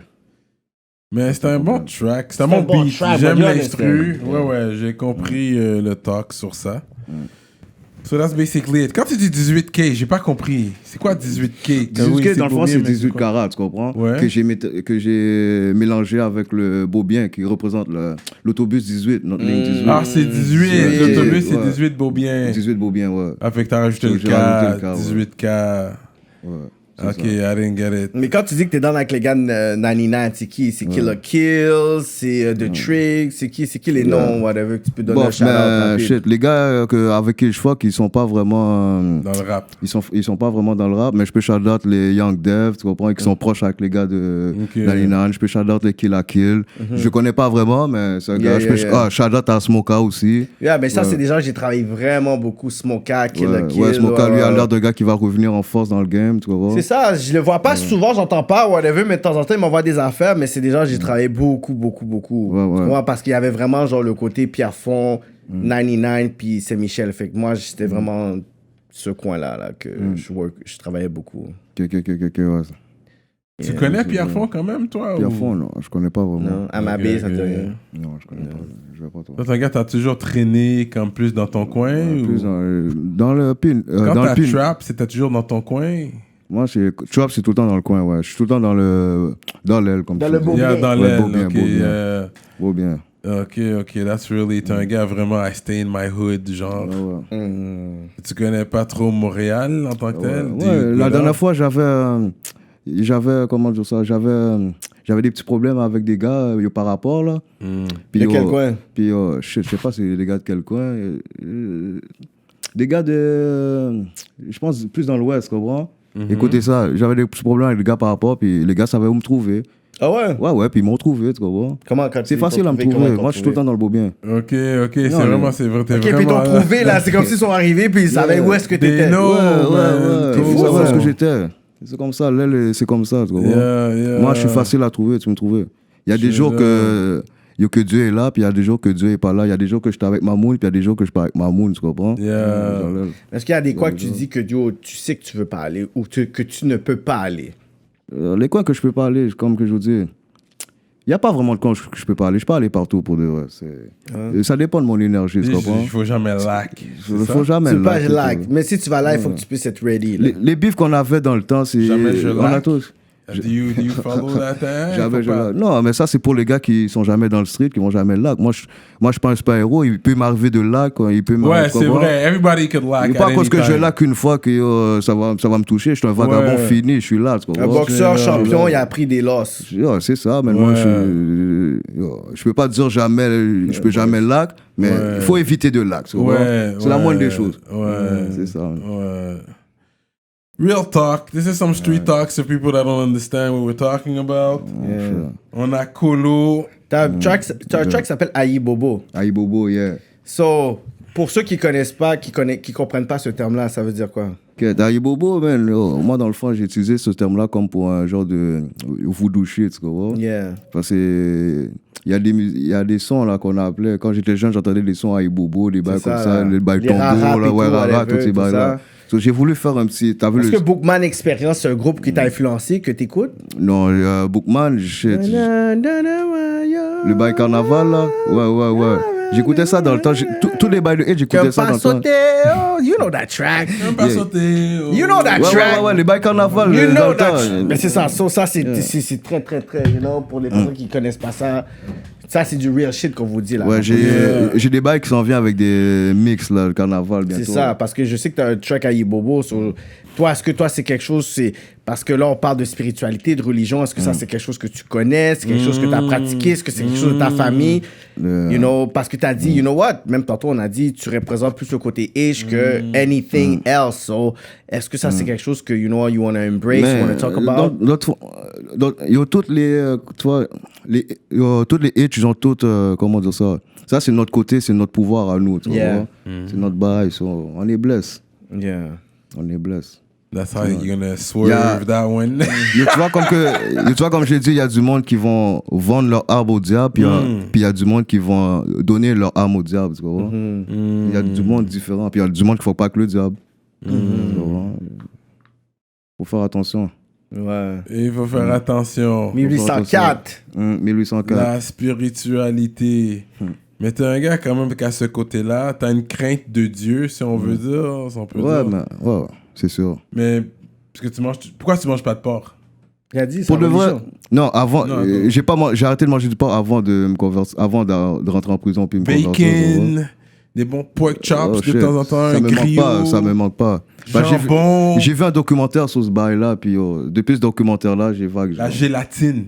Mais c'était un bon track, c'était un bon beat. J'aime l'instru. Ouais, j'ai compris le talk sur ça. So that's basically it. Quand tu dis 18K, j'ai pas compris. C'est quoi 18K? 18K, dans le fond, c'est 18 carats, tu comprends? Ouais. Que j'ai mélangé avec le Beaubien qui représente l'autobus 18, notre ligne 18. Ah, c'est 18. L'autobus, c'est 18 Beaubien. 18 Beaubien, ouais. Avec t'as rajouté le K, 18K. Ouais. Ok, I didn't get it. Mais quand tu dis que t'es dans avec les gars de 99, c'est qui? C'est Killer Kill, c'est The Trick, c'est qui les noms, whatever, que tu peux donner un shout-out? Shit, les gars avec qui je fuck, ils sont pas vraiment... dans le rap. Ils sont pas vraiment dans le rap, mais je peux shout-out les Young Dev, tu comprends, qui sont proches avec les gars de 99. Je peux shout-out les Kill la Kill. Je connais pas vraiment, mais c'est un gars. Je peux shout-out à Smoka aussi. Yeah, mais ça, c'est des gens que j'ai travaillé vraiment beaucoup. Smoka, Killer Kill. Ouais, Smoka, lui, a l'air d'un gars qui va revenir en force dans le game, tu comprends. C'est ça, je le vois pas souvent, j'entends pas, whatever, mais de temps en temps, il m'envoie des affaires, mais c'est des gens que j'ai travaillé beaucoup. Moi, parce qu'il y avait vraiment genre le côté Pierrefonds, 99, puis Saint-Michel. Fait que moi, c'était vraiment ce coin-là là, que je travaillais beaucoup. Ouais. Tu connais Pierrefonds quand même, toi? Pierrefonds, non, je connais pas vraiment. Non, à ma baie, ça te rien. Non, je connais pas. Je vais pas trop. Toi, ton gars, t'as toujours traîné comme plus dans ton coin? Plus dans le pin. Quand dans t'as le pin. trap, c'était toujours dans ton coin? Moi, trap, c'est tout le temps dans le coin, ouais. Je suis tout le temps dans l'aile, comme dans tu le dis. Beaubien. Dans l'aile, Beaubien. Ok, that's really... T'es un gars vraiment, I stay in my hood, genre. Tu connais pas trop Montréal en tant que tel? Ouais, la dernière fois, j'avais, comment dire ça, j'avais des petits problèmes avec des gars par rapport, là. Puis, de quel coin? Puis, je sais pas, c'est des gars de quel coin. Des gars de... Je pense plus dans l'ouest, tu comprends? Écoutez ça, j'avais des petits problèmes avec les gars par rapport, puis les gars savaient où me trouver. Ah ouais? Ouais, puis ils m'ont trouvé, tu comprends? Comment, c'est facile à me trouver. Moi, je suis tout le temps dans le Beaubien. Ok, c'est vraiment... Ok, puis ils t'ont trouvé, là. C'est comme s'ils sont arrivés, puis ils savaient où est-ce que t'étais. Ouais. Ils savaient où est-ce que j'étais. C'est comme ça, c'est comme ça, tu comprends? Moi, je suis facile à trouver, tu me trouves. Il y a des jours que Dieu est là, puis il y a des jours que Dieu est pas là. Il y a des jours que je suis avec Mamoun, puis il y a des jours que je suis pas avec Mamoun, tu comprends? Est-ce qu'il y a des coins que tu dis que tu sais que tu veux pas aller ou que tu ne peux pas aller? Les coins que je peux pas aller, comme que je vous dis, il n'y a pas vraiment de coins que je peux pas aller. Je peux aller partout pour de vrai. Ça dépend de mon énergie, tu comprends? Il faut jamais lack. Il faut jamais lack. Tu pas lack. Mais si tu vas là, il faut que tu puisses être ready. Les bifs qu'on avait dans le temps, c'est... Jamais je on a lack. tous... Do you follow that? Non, mais ça, c'est pour les gars qui sont jamais dans le street, qui vont jamais lac. Moi, je suis pas un super-héros. Il peut m'arriver de lac. Ouais, c'est vrai. Everybody could lack. Il pas parce que je lac une fois que ça va me toucher. Je suis un vagabond fini. Je suis là. Un boxeur champion, il a pris des losses. C'est ça. Mais moi, je peux pas dire jamais, je peux jamais lac, mais il faut éviter de lac. C'est la moindre des choses. C'est ça. Real talk. This is some street talk for people that don't understand what we're talking about. On a Colo. T'as un track qui s'appelle Aïe Bobo. Aïe Bobo, yeah. So, Pour ceux qui connaissent pas, qui comprennent pas ce terme-là, ça veut dire quoi? Aïbobo, man, moi dans le fond, j'ai utilisé ce terme-là comme pour un genre de voodoo shit, tu comprends? Yeah. Parce que il y a des sons là qu'on appelait, quand j'étais jeune, j'entendais des sons Aïbobo, des bails comme ça, les bails tombeaux, là, ouais, rara, tous ces bails là. So, j'ai voulu faire un petit. Est-ce que Bookman Experience, c'est un groupe qui t'a influencé, que t'écoutes? Non, Bookman, le bail carnaval là, ouais. J'écoutais ça dans le temps. Tous les bails de hit, j'écoutais ça dans le temps. Oh, you know that track. You know that track. Ouais, les bails carnaval. You know that track. Mais c'est ça. Ça, c'est très, très, très, you know, pour les personnes qui connaissent pas ça. Ça, c'est du real shit qu'on vous dit là. Ouais, j'ai des bails qui s'en viennent avec des mix là, le carnaval bientôt. C'est ça, parce que je sais que t'as un track à Yibobo. Toi, est-ce que toi, c'est quelque chose, c'est parce que là, on parle de spiritualité, de religion. Est-ce que ça, c'est quelque chose que tu connais, c'est quelque chose que tu as pratiqué, est-ce que c'est quelque chose de ta famille? You know, parce que tu as dit, you know what? Même tantôt, on a dit, tu représentes plus le côté ish que anything else. So, est-ce que ça, c'est quelque chose que, you know, you want to embrace, you want to talk about? Toutes les hits, ils ont toutes, comment dire ça? Ça, c'est notre côté, c'est notre pouvoir à nous. Yeah. C'est notre bail. On est blessé. Yeah. On est blessé. That's how you're gonna swerve that one. Tu vois, comme je l'ai dit, il y a du monde qui vont vendre leur âme au diable, puis il y a du monde qui vont donner leur âme au diable, tu vois. Il y a du monde différent, puis il y a du monde qui ne faut pas que le diable. Faut faire attention. Ouais. Il faut faire attention. 1804. 1804. La spiritualité. Mais t'es un gars quand même qui a ce côté-là, t'as une crainte de Dieu, si on veut dire, si on peut dire. Ouais, c'est sûr. Mais parce que pourquoi tu manges pas de porc? Il a dit ça. Pour le vrai, non, avant, j'ai arrêté de manger du porc avant de me convertir, avant de rentrer en prison puis me convertir. Bacon, des bons pork chops de temps en temps, un griot. Ça me manque pas. Jambon. J'ai vu un documentaire sur ce bail-là, puis depuis ce documentaire-là, j'ai vague. La gélatine.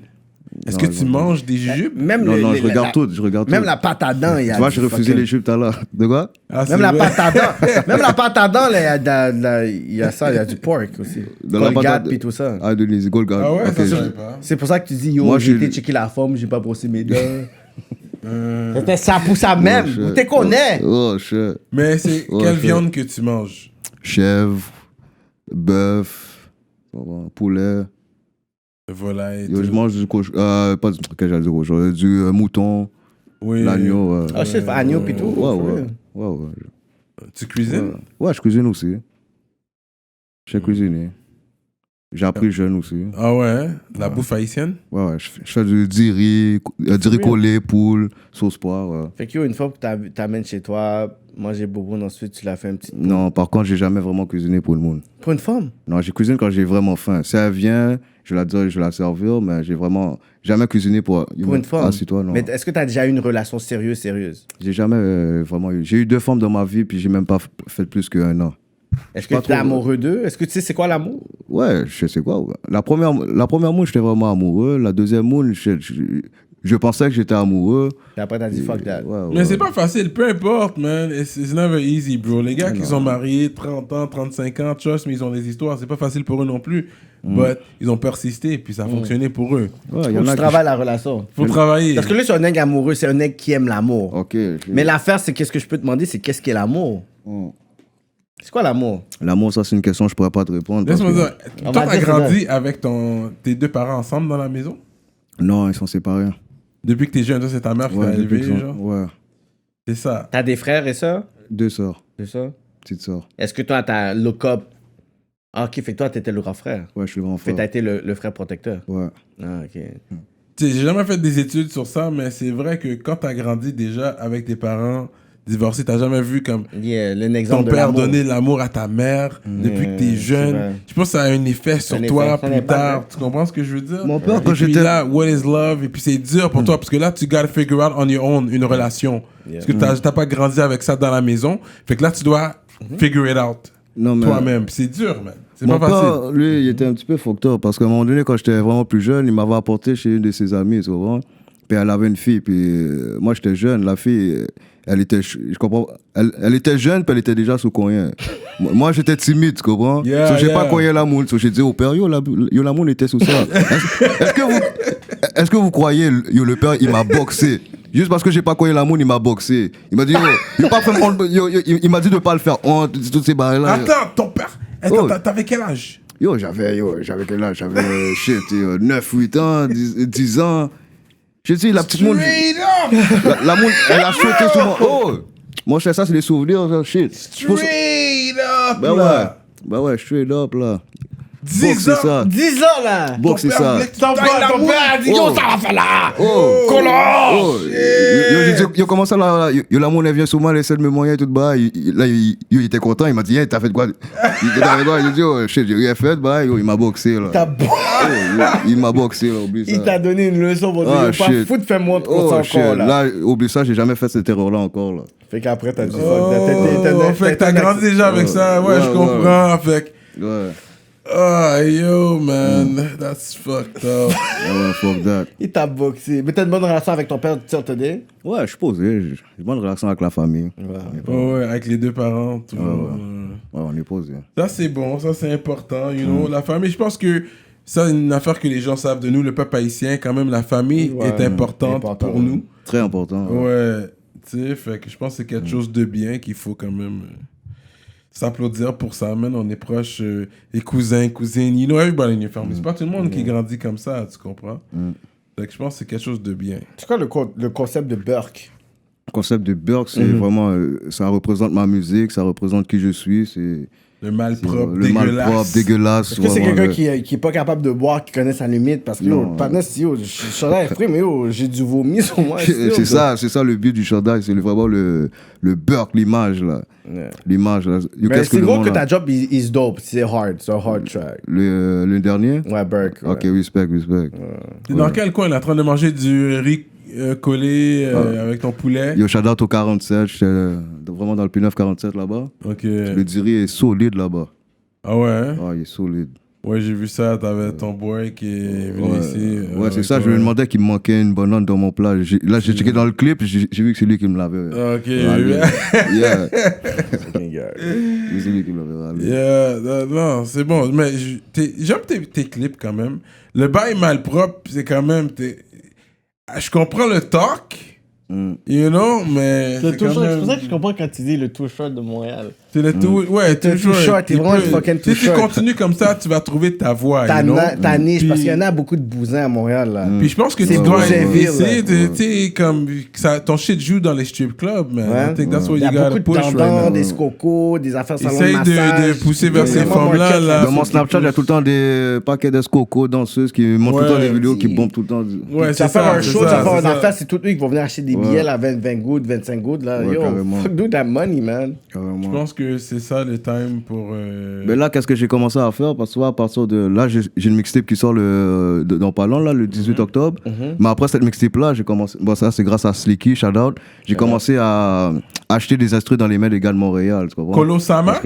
Est-ce que tu manges des jupes? Non, je regarde tout. Même la pâte à dents, il y a. Tu vois, je refusais les jupes tout à l'heure. De quoi? Même la pâte à dents. Même la pâte à dents, il y a ça, il y a du pork aussi. Golgate puis tout ça. Ah, Denise, Golgate. Ah ouais, ça je sais pas. C'est pour ça que tu dis, yo, j'ai été checker la forme, j'ai pas brossé mes dents. C'était ça pour ça même. Vous te connais. Oh, shit. Mais c'est quelle viande que tu manges? Chèvre, bœuf, poulet. Volaille. Je mange du cochon. Pas du. Qu'est-ce que j'allais dire cochon? Du mouton. Oui. L'agneau. Ah, chef, agneau pis tout. Ouais. Tu cuisines? Ouais, je cuisine aussi. J'ai cuisiné. J'ai appris jeune aussi. Ah ouais? La bouffe haïtienne? Ouais, je fais du diri collé, poule, sauce poire. Ouais. Fait que une fois que t'amènes chez toi, manger bobo, ensuite tu l'as fait un petit peu. Non, par contre, j'ai jamais vraiment cuisiné pour le monde. Pour une femme? Non, j'ai cuisiné quand j'ai vraiment faim. Si elle vient, je vais la servir, mais j'ai vraiment jamais cuisiné pour une femme? Toi, non. Mais est-ce que t'as déjà eu une relation sérieuse? J'ai jamais vraiment eu. J'ai eu 2 femmes dans ma vie, puis j'ai même pas fait plus qu'un an. Est-ce que tu es amoureux d'eux? Est-ce que tu sais c'est quoi l'amour? Ouais, je sais quoi. Ouais. La première moune, j'étais vraiment amoureux. La deuxième moune, je pensais que j'étais amoureux. Et après, t'as dit fuck that. Ouais. Mais c'est pas facile, peu importe, man. It's never easy, bro. Les gars qui sont mariés 30 ans, 35 ans, trust me, ils ont des histoires. C'est pas facile pour eux non plus. But ils ont persisté, puis ça a fonctionné pour eux. Ouais, faut que tu travailles la relation. Faut travailler. Parce que là, c'est un nègre amoureux, c'est un nègre qui aime l'amour. Ok. Mais l'affaire, c'est qu'est-ce que je peux te demander, c'est qu'est-ce qu'est l'amour? C'est quoi l'amour? L'amour, ça, c'est une question que je pourrais pas te répondre. Laisse-moi dire, toi, t'as grandi avec tes 2 parents ensemble dans la maison? Non, ils sont séparés. Depuis que t'es jeune, toi, c'est ta mère qui t'a élevé, genre? Ouais. C'est ça. T'as des frères et sœurs? 2 sœurs. 2 sœurs? Petite sœur. Est-ce que toi, t'as look up? Ah, ok, fait que toi, t'étais le grand frère. Ouais, je suis le grand frère. Fait que t'as été le frère protecteur. Ouais. Ah, ok. Tu sais, j'ai jamais fait des études sur ça, mais c'est vrai que quand t'as grandi déjà avec tes parents divorcés, t'as jamais vu comme ton père donner l'amour à ta mère depuis que t'es jeune. Je pense que ça a un effet sur toi plus tard. Tu comprends ce que je veux dire? Mon père, quand j'étais là, what is love? Et puis c'est dur pour toi parce que là, tu gotta figure out on your own une relation. Parce que t'as pas grandi avec ça dans la maison. Fait que là, tu dois figure it out toi-même. C'est dur, man. C'est pas facile. Mon père, lui, il était un petit peu fucked up parce qu'à un moment donné, quand j'étais vraiment plus jeune, il m'avait apporté chez une de ses amies, tu vois. Puis elle avait une fille, puis moi j'étais jeune, la fille, elle était, je comprends, elle était jeune, puis elle était déjà sous cognac. Moi j'étais timide, tu comprends? J'ai pas cogné la moule, j'ai dit au père, yo la moule était sous ça. Est-ce que vous croyez, le père il m'a boxé? Juste parce que j'ai pas connu l'amour, il m'a boxé. Il m'a dit, il m'a dit de pas le faire honte, toutes ces barres-là. Attends, ton père, t'avais quel âge? J'avais quel âge? J'avais 9, 8 ans, 10 ans. Je dis, la petite monde. L'amour, elle a sauté sur moi. Oh! Mon cher, ça, c'est des souvenirs, shit. Straight up, Bah ouais, straight up, là. 10 ans. 10 ans, là. Box, c'est ça. Ton père a dit, yo, ça va faire là. Collant. Yo, comment ça, là? Yo, l'amour, elle vient sur moi, elle essaie de me moyen, tout bas. Là, il était content, il m'a dit, hey, t'as fait quoi? Il dit, oh, shit, j'ai rien fait, bah, yo, il m'a boxé, là. Il m'a boxé, là, oublie ça. Il t'a donné une leçon pour dire, pas foutre, fais-moi contre ça encore, là. Là, oublie ça, j'ai jamais fait cette erreur-là encore, là. Fait qu'après, t'as dit, fait que t'as grandi déjà avec ça, ouais, je comprends, fait que... Ouais. Oh, yo, man, that's fucked up. Ouais, fuck that. Il t'a boxé. Mais t'as une bonne relation avec ton père, tu sais, today? Ouais, je suis posé. J'ai une bonne relation avec la famille. Ouais, avec les deux parents. Tout ouais, on est posé. Ça, c'est bon, ça, c'est important. You know, la famille, je pense que ça, c'est une affaire que les gens savent de nous, le peuple haïtien. Quand même, la famille est importante pour nous. Très important. Ouais, tu sais, fait que je pense que c'est quelque chose de bien qu'il faut quand même s'applaudir pour ça. Man, on est proches, les cousins, cousines, you know, everybody in your family. C'est pas tout le monde qui grandit comme ça, tu comprends? Fait que je pense que c'est quelque chose de bien. C'est quoi le concept de Burke? Le concept de Burke, c'est vraiment, ça représente ma musique, ça représente qui je suis, c'est... Le malpropre, le malpropre, dégueulasse. Est-ce que c'est quelqu'un qui est pas capable de boire, qui connaît sa limite? Parce que, yo, je suis là, frère, mais yo, j'ai du vomi sur moi. C'est ça le but du chandail, c'est vraiment le Burke, l'image, là. Yeah. L'image, là. Mais c'est gros que ta job is dope, c'est hard, c'est un hard track. Le dernier? Ouais, Burke. Ok, respect. T'es dans quel coin, là, en train de manger du riz collé avec ton poulet? Yo, shout out au 47, j'étais vraiment dans le P9 47 là-bas. Ok. Le diri est solide là-bas. Ah ouais? Ah, il est solide. Ouais, j'ai vu ça, t'avais ton boy qui est venu ici. Ouais, c'est ça, je me demandais qu'il me manquait une banane dans mon plat. Là, j'ai checké dans le clip, j'ai vu que c'est lui qui me l'avait. Ok. Yeah. C'est lui qui me l'avait. Yeah, non, c'est bon. Mais j'aime tes clips quand même. Le bail malpropre, c'est quand même... Je comprends le talk, you know, mais... C'est pour ça que je comprends quand tu dis le too short de Montréal. C'est le too... Ouais, too short. T'es vraiment fucking too short. Si tu continues comme ça, tu vas trouver ta voix, ta niche, parce qu'il y en a beaucoup de bousins à Montréal, là. Puis je pense que tu dois essayer de... comme... ton shit joue dans les strip clubs, man. I think that's what you gotta push right now. Il y a beaucoup de des scocos, des affaires salon de massage. Essaye de pousser vers ces femmes-là. Dans mon Snapchat, il y a tout le temps des paquets de scocos, danseuses qui montrent tout le temps des vidéos qui bombent tout le temps. Ouais, c'est ça. Un show, tu vas faire une affaire, c'est tous eux qui vont venir acheter des billets à 20 gouttes, 25 gouttes, là. Yo, fuck do that money, man. Je pense que c'est ça le time pour... Mais là, qu'est-ce que j'ai commencé à faire? Parce que à partir de là, j'ai une mixtape qui sort dans pas long, là, le 18 octobre. Mais après cette mixtape-là, j'ai commencé... Bon, ça, c'est grâce à Slicky, shout out. J'ai commencé à acheter des instruments dans les mains des gars de Montréal. Colo Sama?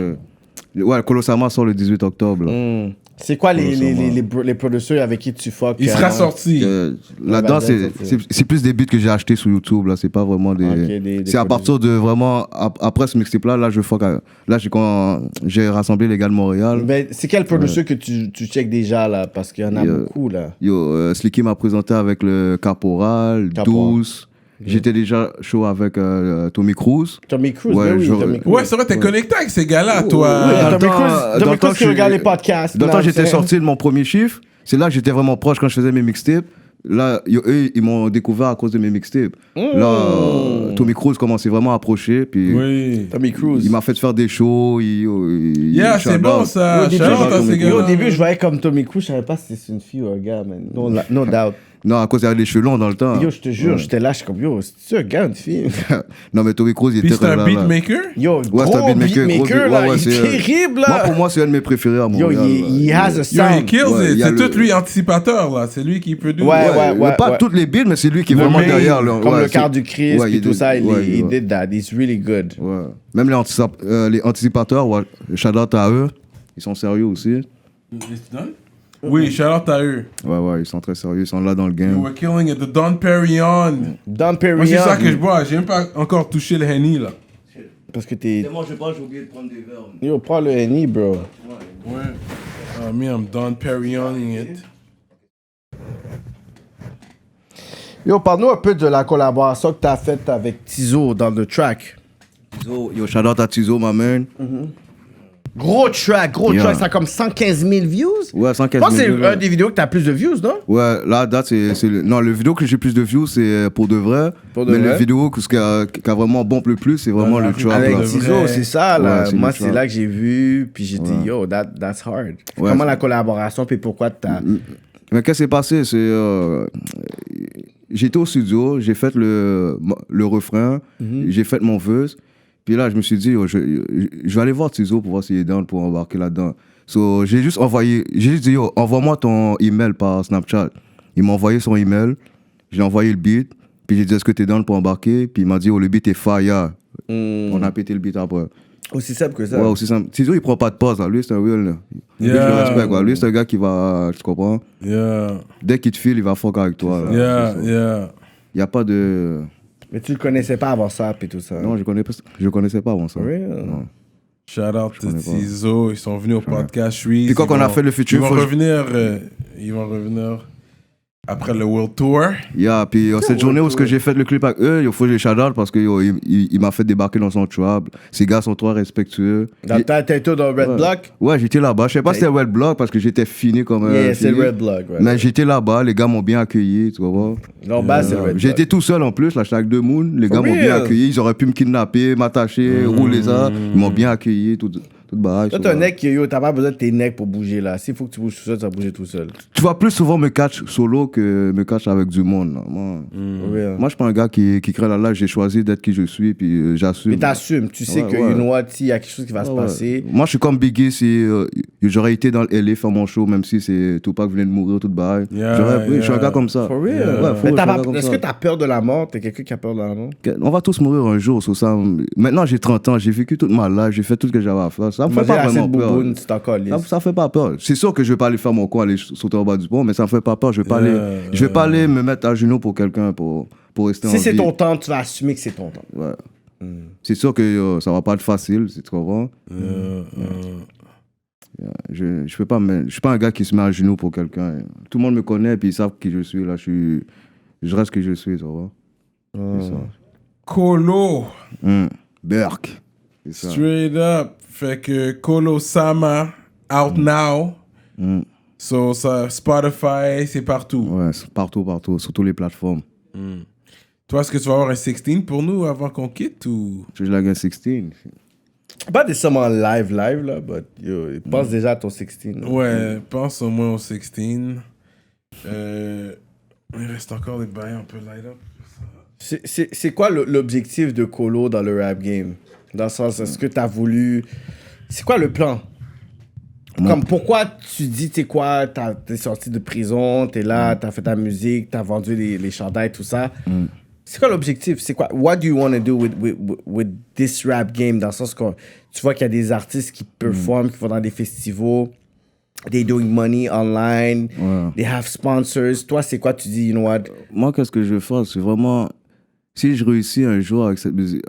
Ouais, Colo Sama sort le 18 octobre. C'est quoi les producteurs avec qui tu fuck? Il sera sorti. Là-dedans, c'est plus des beats que j'ai achetés sur YouTube. Là, c'est pas vraiment des c'est à partir de vraiment après ce mixtape là, je fuck. Là, j'ai rassemblé les gars de Montréal. Mais c'est quel producteur que tu check déjà là? Parce qu'il y en a beaucoup là. Slicky m'a présenté avec le Caporal. Douce. J'étais déjà chaud avec Tommy Cruise. Tommy Cruise, ouais, c'est vrai, t'es connecté avec ces gars-là, toi. Tommy Cruise qui regarde les podcasts. Dans le temps, j'étais sorti de mon premier chiffre. C'est là que j'étais vraiment proche quand je faisais mes mixtapes. Là, eux, ils m'ont découvert à cause de mes mixtapes. Là, Tommy Cruise commençait vraiment à approcher. Puis Tommy Cruise. Il m'a fait faire des shows. C'est bon ça. Au début, je voyais comme Tommy Cruise, je savais pas si c'est une fille ou un gars, man. No doubt. Non, à cause il y avait des cheveux longs dans le temps. Yo, je te jure, j'étais là, je suis comme, yo, c'est-tu un gars ou une fille? Non, mais Tommy Cruise, il était très là. Puis c'est un beatmaker? Yo, c'est un beatmaker, là, il est terrible, là. Moi, pour moi, c'est un de mes préférés à Montréal. Yo, il has a sound. He kills it. C'est tout lui anticipateur, là. C'est lui qui produit. Ouais. Pas toutes les beats, mais c'est lui qui est vraiment derrière. Comme le quart du Christ et tout ça, il did that. He's really good. Même les anticipateurs, shout out à eux. Ils sont sérieux aussi. Oui, shout out à eux. Ouais, ils sont très sérieux, ils sont là dans le game. We're killing it, the Don Perignon. Don Perignon. Moi, c'est ça que je bois, j'ai même pas encore touché le Henny, là. Parce que t'es... Moi, j'ai oublié de prendre des verres. Yo, prends le Henny, bro. Ouais. Me, I'm Don Perignoning it. Yo, parle-nous un peu de la collaboration que t'as faite avec Tizo dans le track. Tizo, yo, shout out à Tizo, ma man. Gros track, ça a comme 115 000 views. Ouais, 115 000 views. Je pense que c'est un des vidéos que t'as plus de views, non? Ouais, là, date, non, le vidéo que j'ai plus de views, c'est pour de vrai. Mais le vidéo qui a vraiment bombe le plus, c'est vraiment le trap. Avec Tizo, c'est ça, là. Ouais, moi, c'est là que j'ai vu, puis j'ai dit, yo, that's hard. Ouais, comment la collaboration, puis pourquoi t'as... Mais qu'est-ce qui s'est passé? J'étais au studio, j'ai fait le refrain, j'ai fait mon verse. Puis là, je me suis dit, je vais aller voir Tizo pour voir s'il est down pour embarquer là-dedans. So, j'ai juste dit, envoie-moi ton email par Snapchat. Il m'a envoyé son email, j'ai envoyé le beat, puis j'ai dit, est-ce que t'es down pour embarquer? Puis il m'a dit, le beat est fire. On a pété le beat après. Aussi simple que ça. Ouais, aussi simple. Tizo, il prend pas de pause, là. Lui, c'est un real. Lui, je le respecte, quoi. Lui, c'est un gars qui va, tu comprends? Dès qu'il te file, il va fuck avec toi. Il n'y a pas de... Mais tu le connaissais pas avant ça, puis tout ça. Non, je connaissais pas avant ça. Non. Shout out to Tizo, ils sont venus au podcast Shreeze. Puis quand on a fait le futur, ils vont revenir après le World Tour. Puis cette journée où j'ai fait le clip avec eux, il faut que je les shout out parce qu'il m'a fait débarquer dans son trap. Ces gars sont trop respectueux. Dans le temps, t'étais dans le Red Block? Ouais, j'étais là-bas. Je sais pas si c'était Red Block parce que j'étais fini comme un. Yeah, c'est le Red Block. Mais j'étais là-bas, les gars m'ont bien accueilli, tu vois. Non, c'est le Red Block. J'étais tout seul en plus, là, j'étais avec deux moons. Les gars m'ont bien accueilli. Ils auraient pu me kidnapper, m'attacher, rouler ça. Ils m'ont bien accueilli, tout barrage. Toi, t'es un mec t'as pas besoin de tes necks pour bouger là. S'il faut que tu bouges tout seul, tu vas bouger tout seul. Tu vas plus souvent me catch solo que me catch avec du monde. Là. Moi, je suis pas un gars qui crée la live. J'ai choisi d'être qui je suis, puis j'assume. Mais t'assumes. Tu sais que, you know what, s'il y a quelque chose qui va se passer. Moi, je suis comme Biggie. Si j'aurais été dans le LA faire mon show, même si c'est Tupac venait de mourir, tout barrage. Je suis un gars comme ça. For real. Est-ce que t'as peur de la mort? T'es quelqu'un qui a peur de la mort? On va tous mourir un jour, sur ça. Maintenant, j'ai 30 ans. J'ai vécu toute ma life. J'ai fait tout ce que j'avais à faire. Ça me fait pas vraiment peur. Ça fait pas peur. C'est sûr que je vais pas aller faire mon coin, aller sauter en bas du pont, mais ça me fait pas peur. Je vais pas aller me mettre à genoux pour quelqu'un pour rester en vie. Si c'est ton temps, tu vas assumer que c'est ton temps. Ouais. C'est sûr que ça va pas être facile, tu comprends? Je suis pas un gars qui se met à genoux pour quelqu'un. Tout le monde me connaît puis ils savent qui je suis là. Je reste qui je suis, tu vois. Colo. Berk. Straight up. Fait que Colo Sama, out now. So, Spotify, c'est partout. Ouais, c'est partout, sur toutes les plateformes. Toi, est-ce que tu vas avoir un 16 pour nous avant qu'on quitte ou... Tu veux un 16? Pas nécessairement live, là, mais pense déjà à ton 16. Ouais, pense au moins au 16. Il reste encore des bails un peu light up. C'est quoi l'objectif de Colo dans le rap game? Dans le sens, est-ce que t'as voulu... C'est quoi le plan? Comme pourquoi tu dis, tu sais quoi, t'es sorti de prison, t'es là, t'as fait ta musique, t'as vendu les chandails, tout ça. C'est quoi l'objectif? C'est quoi? What do you want to do with this rap game? Dans le sens que tu vois qu'il y a des artistes qui performent, qui vont dans des festivals, they doing money online, they have sponsors. Toi, c'est quoi? Tu dis, you know what? Moi, qu'est-ce que je veux faire? C'est vraiment... Si je réussis un jour avec cette musique,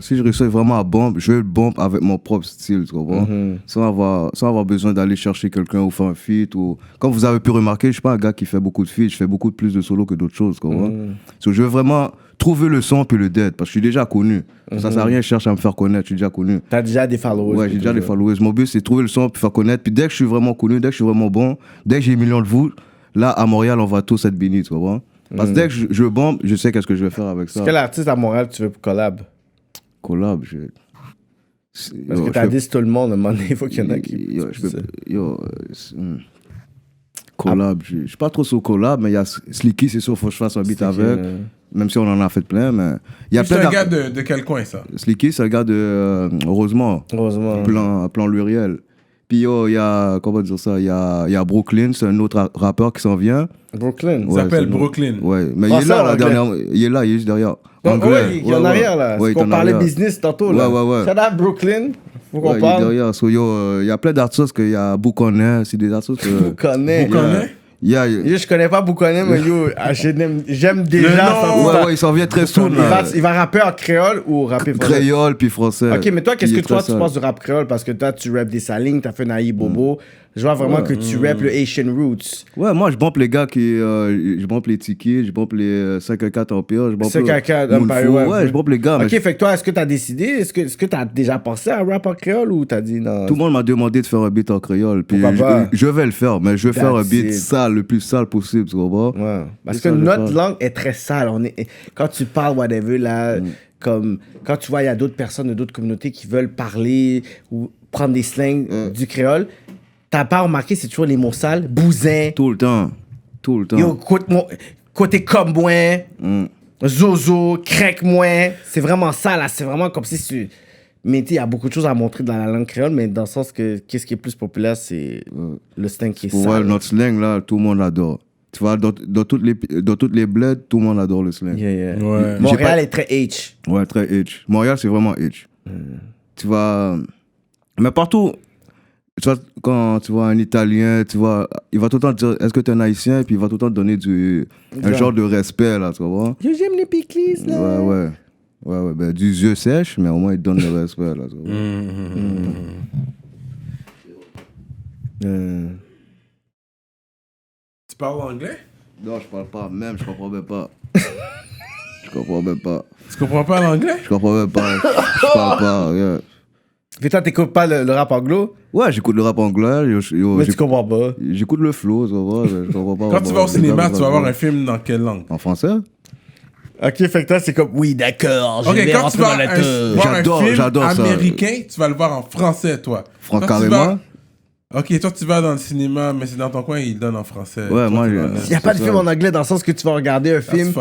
si je réussis vraiment à bombe, je veux le bombe avec mon propre style, tu comprends? Sans avoir besoin d'aller chercher quelqu'un ou faire un feat. Comme vous avez pu remarquer, je suis pas un gars qui fait beaucoup de feats, je fais beaucoup plus de solo que d'autres choses, tu comprends? So, je veux vraiment trouver le son puis le dead, parce que je suis déjà connu. Ça sert à rien, je cherche à me faire connaître, je suis déjà connu. T'as déjà des followers? Ouais, j'ai déjà des followers. Mon but, c'est trouver le son puis faire connaître. Puis dès que je suis vraiment connu, dès que je suis vraiment bon, dès que j'ai 1 million de vues, là, à Montréal, on va tous être bénis, tu comprends? Parce que dès que je bombe, je sais qu'est-ce que je vais faire avec ça. Quel artiste à Montréal tu veux collab? Collab, Parce que t'as dit tout le monde, à un moment donné, il faut qu'il y en a qui... Collab, je suis pas trop sur collab, mais il y a Slicky, c'est sûr, il faut que je fasse un beat avec. Même si on en a fait plein, mais... C'est un gars de quel coin, ça? Slicky, c'est un gars de Rosemont. Plan Luriel. Puis il y a, comment dire ça, il y a Brooklyn, c'est un autre rappeur qui s'en vient. Brooklyn? Il s'appelle Brooklyn. Ouais, mais il est là, la dernière, il est juste derrière. Anglais. Il est en arrière, là. Ouais, on parlait business tantôt, là. Ouais. Shout out Brooklyn. Faut qu'on parle. Il est derrière. So, il y a plein d'artistes, il y a Bouconet, c'est des artistes... Bouconet? Yo, je connais pas Boukonem, mais yo, j'aime déjà. Ouais, il s'en vient très soon. Il va rapper en créole ou rapper français? Créole puis français. Ok, mais toi, qu'est-ce que toi, tu penses du rap créole? Parce que toi, tu rappes des salines, t'as fait Naï Bobo. Je vois vraiment que tu rappes le Asian Roots. Ouais, moi, je bombe les gars qui. Je bombe les Tiki, je bombe les 5-4 Empire, je bombe 5-4 Empire, ouais, je bombe les gars. Ok, fait que toi, est-ce que t'as décidé? Est-ce que t'as déjà pensé à rap en créole ou t'as dit non? Tout le monde m'a demandé de faire un beat en créole. Puis je vais le faire, mais je vais faire un beat sale, le plus sale possible, tu comprends? Ouais. Parce que notre langue est très sale. Quand tu parles, whatever, là, comme quand tu vois, il y a d'autres personnes de d'autres communautés qui veulent parler ou prendre des slangs du créole. T'as pas remarqué, c'est toujours les mots sales? Bousin. Tout le temps. Yo, côté comme moi. Zozo, crack moi. C'est vraiment ça, là. C'est vraiment comme si tu... Mais il y a beaucoup de choses à montrer dans la langue créole, mais dans le sens que qu'est-ce qui est plus populaire, c'est le slang qui est sale. Ouais, notre slang, là, tout le monde l'adore. Tu vois, dans toutes les bleds, tout le monde adore le slang. Yeah. Ouais. Montréal est très H. Ouais, très H. Montréal, c'est vraiment H. Tu vois... Mais partout... Tu vois, quand tu vois un Italien, tu vois, il va tout le temps te dire est-ce que tu es un Haïtien, et puis il va tout le temps te donner un genre de respect, là, tu vois. J'aime les piclis, là. Ouais, ben, du yeux sèche, mais au moins il te donne le respect, là, tu vois. Tu parles anglais? Non, je parle pas, même, je comprends même pas. Je comprends même pas. Tu comprends pas l'anglais? Je comprends même pas. Je parle pas, yeah. Mais toi, t'écoutes pas le rap anglo? Ouais, j'écoute le rap anglais. Mais tu comprends pas. J'écoute le flow, ça va. Je comprends pas. Quand tu vas au cinéma, tu vas voir un film dans quelle langue? En français? Ok, fait que toi, c'est comme, oui, d'accord, je vais quand tu rentrer vas dans la teuf. voir un film j'adore ça. américain, tu vas le voir en français, toi. Carrément? Ok, toi, tu vas dans le cinéma, mais c'est dans ton coin, ils le donnent en français. Ouais, moi, il n'y a pas de film en anglais dans le sens que tu vas regarder un film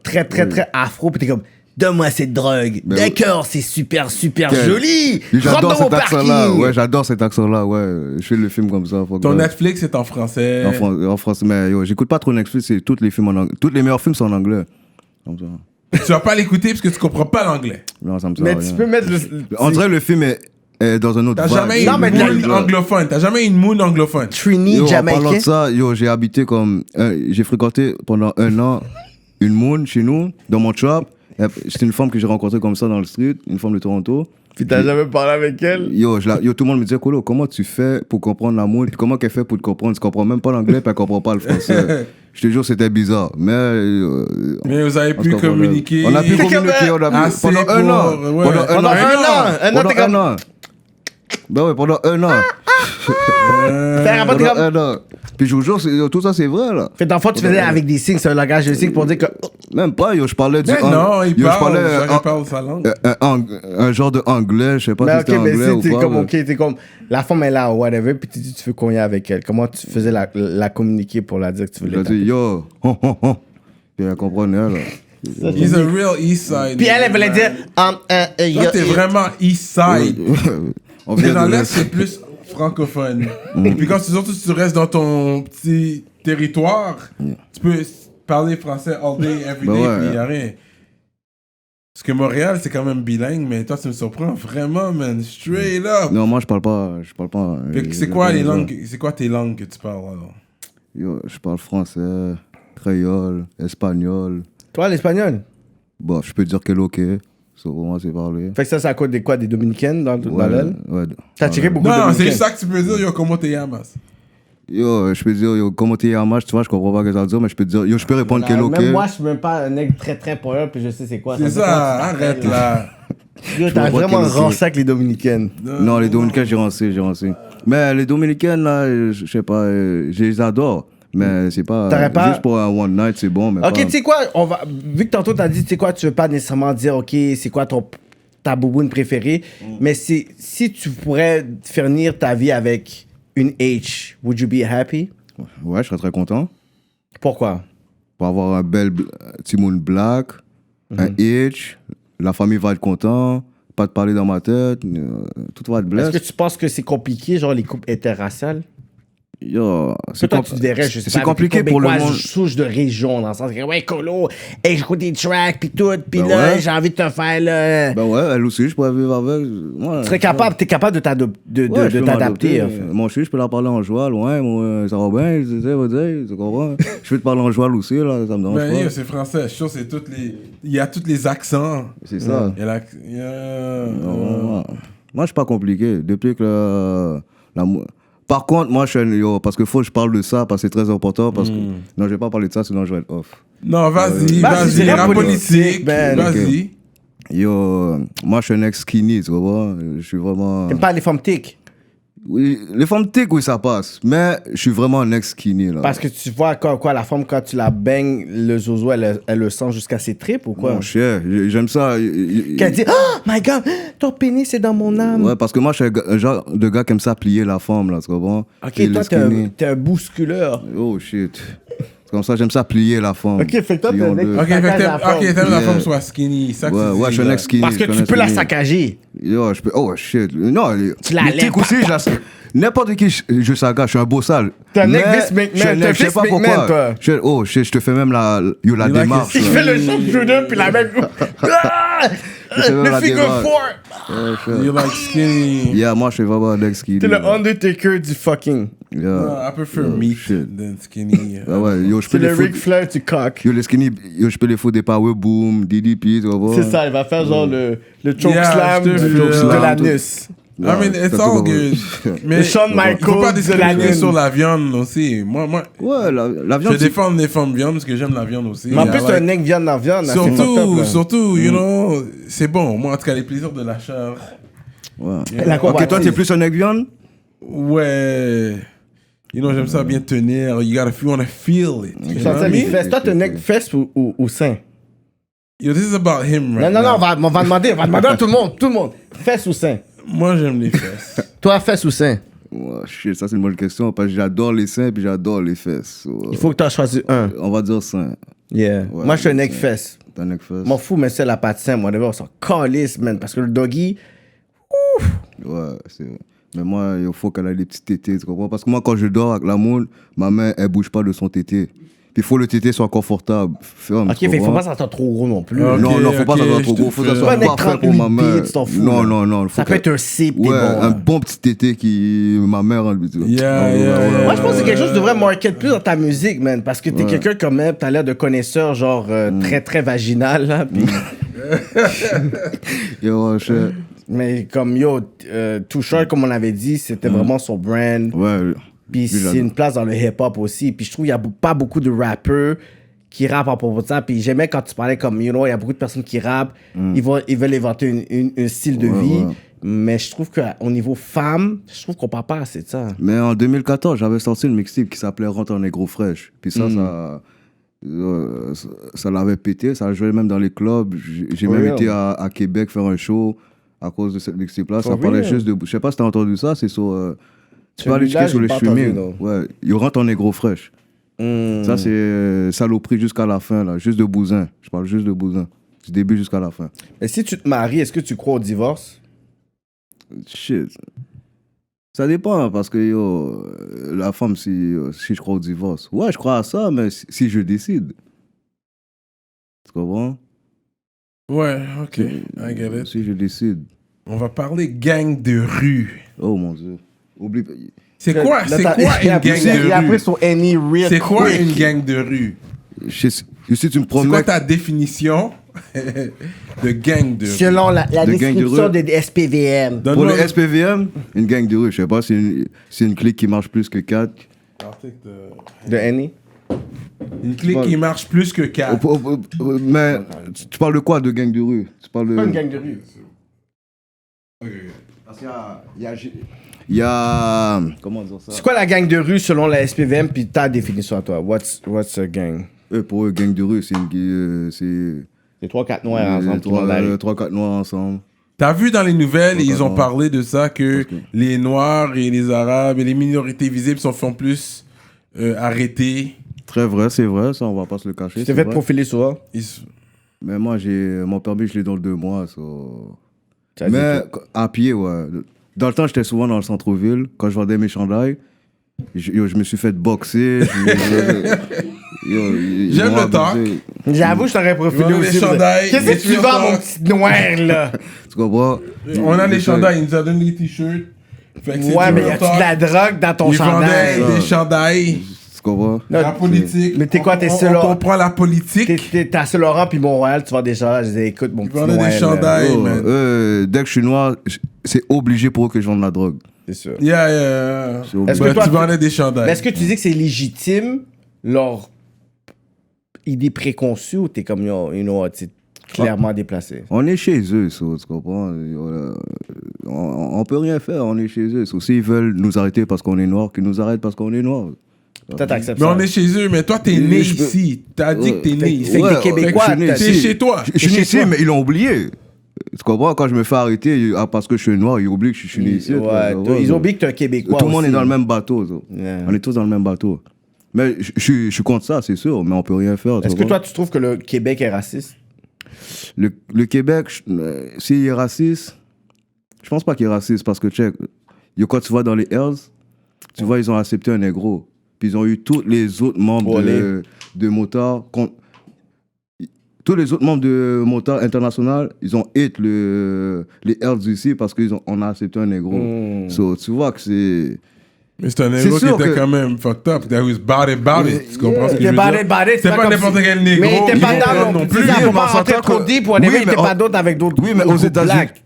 très, très, très afro, puis t'es comme... Donne-moi cette drogue. D'accord, c'est super joli. J'adore cet accent-là. Ouais, j'adore cet accent-là. Ouais, je fais le film comme ça. Ton Netflix est en français. En français, mais yo, j'écoute pas trop Netflix. C'est tous les films en anglais. Tous les meilleurs films sont en anglais. Comme ça. Tu vas pas l'écouter parce que tu comprends pas l'anglais. Non, ça me sert mais à rien. tu peux mettre On dirait le film est dans un autre. T'as jamais une moon anglophone. T'as jamais une moon anglophone. Trini jamaïcain. En parlant de ça, yo, j'ai habité comme j'ai fréquenté pendant 1 an une moon chez nous dans mon shop. C'était une femme que j'ai rencontrée comme ça dans le street, une femme de Toronto. Puis t'as jamais parlé avec elle? Yo, tout le monde me disait, Kolo, comment tu fais pour comprendre l'amour? Puis comment qu'elle fait pour te comprendre? Tu comprends même pas l'anglais, puis elle comprend pas le français. Je te jure, c'était bizarre. Mais vous avez pu communiquer. On a pu communiquer pendant 1 an. Pendant 1 an. Ben ouais, pendant 1 an. Pendant 1 an. Puis je vous jure, tout ça c'est vrai là. Fait d'enfant, tu faisais avec des signes, c'est un langage de signes pour dire que. Même pas, yo, je parlais du. Non, il parle sa langue. Un genre de anglais, je sais pas si c'était anglais ou pas. Ok, t'es comme. La femme est là, whatever, puis tu dis tu veux cogner avec elle. Comment tu faisais la communiquer pour la dire que tu voulais. Je dis yo, puis elle comprenait là. He's a real East Side. Puis elle voulait dire. Toi, t'es vraiment East Side. Mais dans l'Est, c'est plus francophone. Puis quand tu restes dans ton petit territoire, tu peux parler français all day, every day, puis il n'y a rien. Parce que Montréal, c'est quand même bilingue, mais toi, tu me surprends vraiment, man. Straight up. Non, moi, je parle pas. C'est quoi les langues? C'est quoi tes langues que tu parles alors? Yo, je parle français, créole, espagnol. Toi, l'espagnol? Bon, je peux dire que ok. Pour moi, c'est parler. Fait que ça, c'est à cause des quoi? Des dominicaines dans l'aile? Ouais. T'as checké beaucoup de dominicaines? Non, c'est juste ça que tu peux dire, yo, comment t'es Yamas? Yo, je peux dire, yo, comment t'es Yamas, tu vois, je comprends pas ce que ça veut dire, mais je peux dire, yo, je peux répondre que ok. Même moi, je suis même pas un nègre très très poignant, puis je sais c'est quoi. C'est ça, arrête là. Yo, t'as vraiment rancé avec les dominicaines. Non, les dominicaines, j'ai rancé. Mais les dominicaines, là, je sais pas, je les adore. Mais c'est pas, juste pour un one night, c'est bon. Mais ok, tu sais quoi, vu que tantôt t'as dit, tu sais quoi, tu veux pas nécessairement dire, ok, c'est quoi ta bouboune préférée, mais si tu pourrais finir ta vie avec une H, would you be happy? Ouais, je serais très content. Pourquoi? Pour avoir un bel Timoun Black, un H, la famille va être content, pas te parler dans ma tête, tout va être blessé. Est-ce que tu penses que c'est compliqué, genre les couples interraciales? Yo, toi, tu verrais, je sais pas, c'est compliqué pour le monde. Souche de région, dans le sens que, ouais, Colo, hey, j'écoute des tracks, puis tout, puis là, j'ai envie de te faire, là. Ben ouais, elle aussi, je pourrais vivre avec. Ouais, tu serais capable, t'es capable de t'adapter. Mon chéri, je peux la parler en joual, ouais, moi, ça va bien, tu comprends? Je peux te parler en joual aussi, là, ça me dérange pas. C'est français, je suis sûr, c'est il y a tous les accents. C'est ça. Moi, je suis pas compliqué. Depuis que Par contre, moi, parce qu'il faut que je parle de ça, parce que c'est très important. Parce que... Non, je vais pas parler de ça, sinon je vais être off. Non, vas-y, rap politique, vas-y. Yo, moi, je suis un ex-skinny, tu vois. Je suis vraiment... T'aimes pas les femmes tics? Oui, les femmes tics, oui, ça passe. Mais je suis vraiment un ex-skinny, là. Parce que tu vois, quoi, la femme, quand tu la baignes, le zozo, elle le sent jusqu'à ses tripes ou quoi? Mon cher, j'aime ça. Qu'elle dit, oh my God, ton pénis, c'est dans mon âme. Ouais, parce que moi, je suis un genre de gars qui aime ça plier la femme, là, tu comprends? Ok, toi, t'es un bousculeur. Oh, shit. C'est comme ça, j'aime ça plier la femme. Ok, fait que toi, t'es un mec t'aimes la femme soit skinny. Ça que ouais, je suis un ex-skinny. Parce que tu peux la saccager. Yo, je peux... Oh, shit. Non, tu la lèves aussi, n'importe qui, je saccage, je suis un beau sale. T'es un ex McMahon, t'es un fils McMahon, toi. Oh, shit, je te fais même la démarche. Il fait le show de Jordan, puis la mec... Le figure four. You like skinny. Yeah, moi, je suis vraiment un ex-skinny. T'es le Undertaker du fucking... I prefer meat than skinny. Ouais, yo, je peux c'est le Ric Flair du coq. Yo, les skinny, je peux les foutre des power boom, DDP, tu vois. C'est ça, il va faire genre le choke slam de l'anus. I mean, it's all good. Mais Shawn Michaels, faut pas discriminer sur la viande aussi. Moi, ouais, la viande. Je défends les femmes viande parce que j'aime la viande aussi. Mais en plus, t'es un nec viande dans viande. Surtout, you know, c'est bon. Moi, en tout cas, les plaisirs de la chair. Ouais. Ok, toi, t'es plus un nec viande? Ouais. You know, j'aime ça bien tenir. You wanna feel it. Tu sens les fesses. Toi, t'es un nec fesses ou sein? Yo, this is about him, right? Non, on va demander à tout le monde. Fesses ou sein? Moi, j'aime les fesses. Toi, fesses ou seins? Oh, shit, ça c'est une bonne question parce que j'adore les seins puis j'adore les fesses. Il faut que tu en choisisses un. On va dire seins. Yeah. Ouais, moi, je suis un nec fesses. T'es un nec fesses. M'en fous, mais c'est la patte sein. Moi, on s'en calisse, man. Parce que le doggy. Ouf! Ouais, c'est vrai. Mais moi, il faut qu'elle ait des petits tétés, tu comprends? Parce que moi, quand je dors avec la moule, ma main, elle bouge pas de son tété. Puis il faut le tété soit confortable. Ok, il faut pas que ça soit trop gros non plus. Okay, non, faut pas que ça soit trop gros. Faut que ça soit parfait pour ma main. Non. Ça peut être un C, ouais, un bon petit tété qui... Ma mère, Moi, je pense que c'est quelque chose que tu devrais market plus dans ta musique, man. Parce que t'es quelqu'un quand même, t'as l'air de connaisseur, genre très, très vaginal, là. Yo, shit. Mais comme, Too Short, comme on avait dit, c'était vraiment son brand. Ouais. Puis c'est une place dans le hip-hop aussi. Puis je trouve qu'il n'y a pas beaucoup de rappeurs qui rappent à propos de ça. Puis j'aimais quand tu parlais comme, il y a beaucoup de personnes qui rappent. Ils veulent inventer un style de vie. Ouais. Mais je trouve qu'au niveau femme, je trouve qu'on parle pas assez de ça. Mais en 2014, j'avais sorti une mixtape qui s'appelait Rentre en négro fraîche. Puis ça l'avait pété. Ça jouait même dans les clubs. J'ai même été à Québec faire un show à cause de cette mixtape-là. Ça parlait juste de... Je sais pas si t'as entendu ça, c'est sur... Tu peux aller checker sur les streaming. Ouais, il rentre en négro fraîche. Ça, c'est saloperie jusqu'à la fin, là. Juste de bousin. Je parle juste de bousin. Du début jusqu'à la fin. Et si tu te maries, est-ce que tu crois au divorce? Shit. Ça dépend, parce que la femme, si je crois au divorce. Ouais, je crois à ça, mais si je décide. Tu comprends? Ouais, ok. I get it. Si je décide. On va parler gang de rue. Oh mon Dieu. Oublie. C'est quoi une gang de rue? Il a pris son Annie real. C'est quoi une gang de rue? Si tu me promets. C'est quoi ta définition de gang de rue? Selon la description de SPVM. Pour le SPVM, une gang de rue, je sais pas, c'est une clique qui marche plus que 4. De Annie? Une clique qui marche plus que 4. Mais tu parles de quoi de gang de rue? Tu parles de... Pas une gang de rue. Parce qu'il y a... Comment dire ça? C'est quoi la gang de rue selon la SPVM puis ta définition à toi? What's a gang? Pour eux, gang de rue, c'est les 3-4 noirs ensemble, tout le monde 3-4 noirs ensemble. T'as vu dans les nouvelles, ils ont parlé de ça, que les Noirs et les Arabes et les minorités visibles sont font plus arrêter. Très vrai, c'est vrai, ça, on va pas se le cacher. Tu t'es fait profiler souvent? Mais moi, mon permis, je l'ai dans 2 mois. Mais à pied, ouais. Dans le temps, j'étais souvent dans le centre-ville, quand je vendais mes chandails. Je me suis fait boxer. J'aime le talk. J'avoue, je t'aurais profilé Ils vendent aussi. des chandails, Qu'est-ce des que tu vends, t-shirts. mon petit noir, là? Tu comprends? On a les chandails, ils nous ont donné les t-shirts. Fait que c'est Ouais, du mais y real a-tu talk. de la drogue dans ton Ils vendaient chandail? des chandails. Tu comprends? La politique. Mais t'es quoi, t'es on seul, là? comprend la politique. T'es à Saint-Laurent puis Mont-Royal, tu vends des chandails. Je disais, écoute, mon Ils petit vendaient noir. des chandails, Oh, man. dès que je suis noir, c'est obligé pour eux que je vende de la drogue. C'est sûr. Yeah. C'est obligé. Est-ce que Ben, toi, tu vendais des chandails. Mais est-ce que tu dis que c'est légitime leur idée préconçue ou t'es comme, c'est clairement déplacé? On est chez eux, so, tu comprends? On peut rien faire, on est chez eux. So, s'ils veulent nous arrêter parce qu'on est noir, qu'ils nous arrêtent parce qu'on est noir. Toi, t'acceptes Mais ça. on est chez eux, mais toi, t'es né Je peux- ici. T'as dit que t'es né ici. Fait que t'es Québécois, je suis né t'as- T'es ici. chez toi. Je suis né Chez ici, toi. mais ils l'ont oublié. Tu comprends? Quand je me fais arrêter parce que je suis noir, ils oublient que je suis né ici. Ouais, ils ont oublié que t'es un Québécois. Tout le monde aussi. est dans le même bateau. So. Yeah. On est tous dans le même bateau. Mais je suis contre ça, c'est sûr, mais on peut rien faire. tu Est-ce que comprends? toi, tu trouves que le Québec est raciste? Le Québec, s'il est raciste, je pense pas qu'il est raciste parce que, check, quand tu vas dans les Hells, tu vois, ils ont accepté un négro. Puis ils ont eu tous les autres membres de Motard. Tous les autres membres de Motard International, ils ont hate les Hells ici parce qu'on a accepté un négro. So, tu vois que c'est. Mais c'est un négro qui sûr était que- quand même fucked up. That was about it. Tu comprends ce que je veux About dire? it, about it, C'est pas comme n'importe si- quel négro. Mais il était pas Ils dans vont non plus. Oui, Faut mais pas on rentrer s'entend trop que- deep. On Oui, il mais était on- pas d'autres avec d'autres. Oui, mais aux groupes États-Unis, black.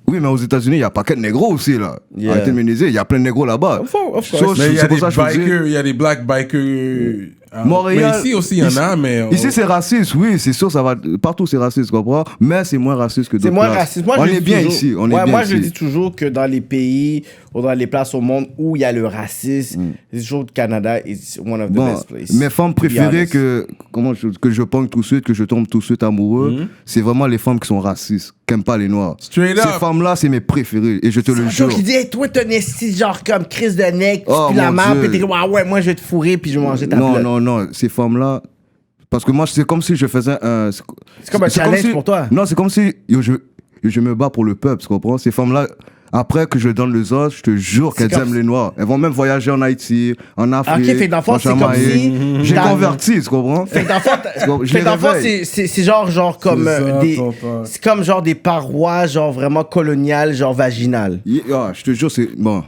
il n'y a pas que de négros aussi, là. Yeah. Arrêtez de me niaiser, il y a plein de négros là-bas. Of course. So, Mais il y a c'est des pour ça que je vous dis- bikers, il y a des black bikers. Montréal. Mais ici aussi, il y en a, mais. Ici, c'est raciste, oui, c'est sûr, ça va. Partout, c'est raciste, tu comprends? Mais c'est moins raciste que d'autres. C'est moins places. raciste. Moi, on je est dis bien toujours- ici. On est Ouais, bien moi, ici. je dis toujours que dans les pays ou dans les places au monde où il y a le racisme, c'est toujours le Canada is one of the Bon, best places. mes femmes to be préférées honest. que je pogne tout de suite, que je tombe tout de suite amoureux, c'est vraiment les femmes qui sont racistes, qui n'aiment pas les noirs. Straight Ces up. femmes-là, c'est mes préférées, et je te le Un jure. jour qui dit, hey, toi, t'es un esti, genre comme Chris de Neck, Oh, puis la mon mère, Dieu. puis t'es comme, ah ouais, moi, je vais te fourrer, puis je vais manger ta Non, plotte. non, ces femmes-là. Parce que moi, c'est comme si je faisais un. C'est comme un challenge pour toi. Non, c'est comme si je me bats pour le peuple, tu comprends? Ces femmes-là, après que je donne le os, je te jure qu'elles comme- aiment les Noirs. Elles vont même voyager en Haïti, en Afrique. Ok, fait que dans le fond, en c'est comme Jamaïque. si- J'ai Dans- converti, tu comprends? Fait que dans le fond, Je fait les que dans le fond, réveille. c'est genre comme C'est ça, des. tonton. C'est comme genre des parois, genre vraiment coloniales, genre vaginales. Je te jure, c'est. Bon.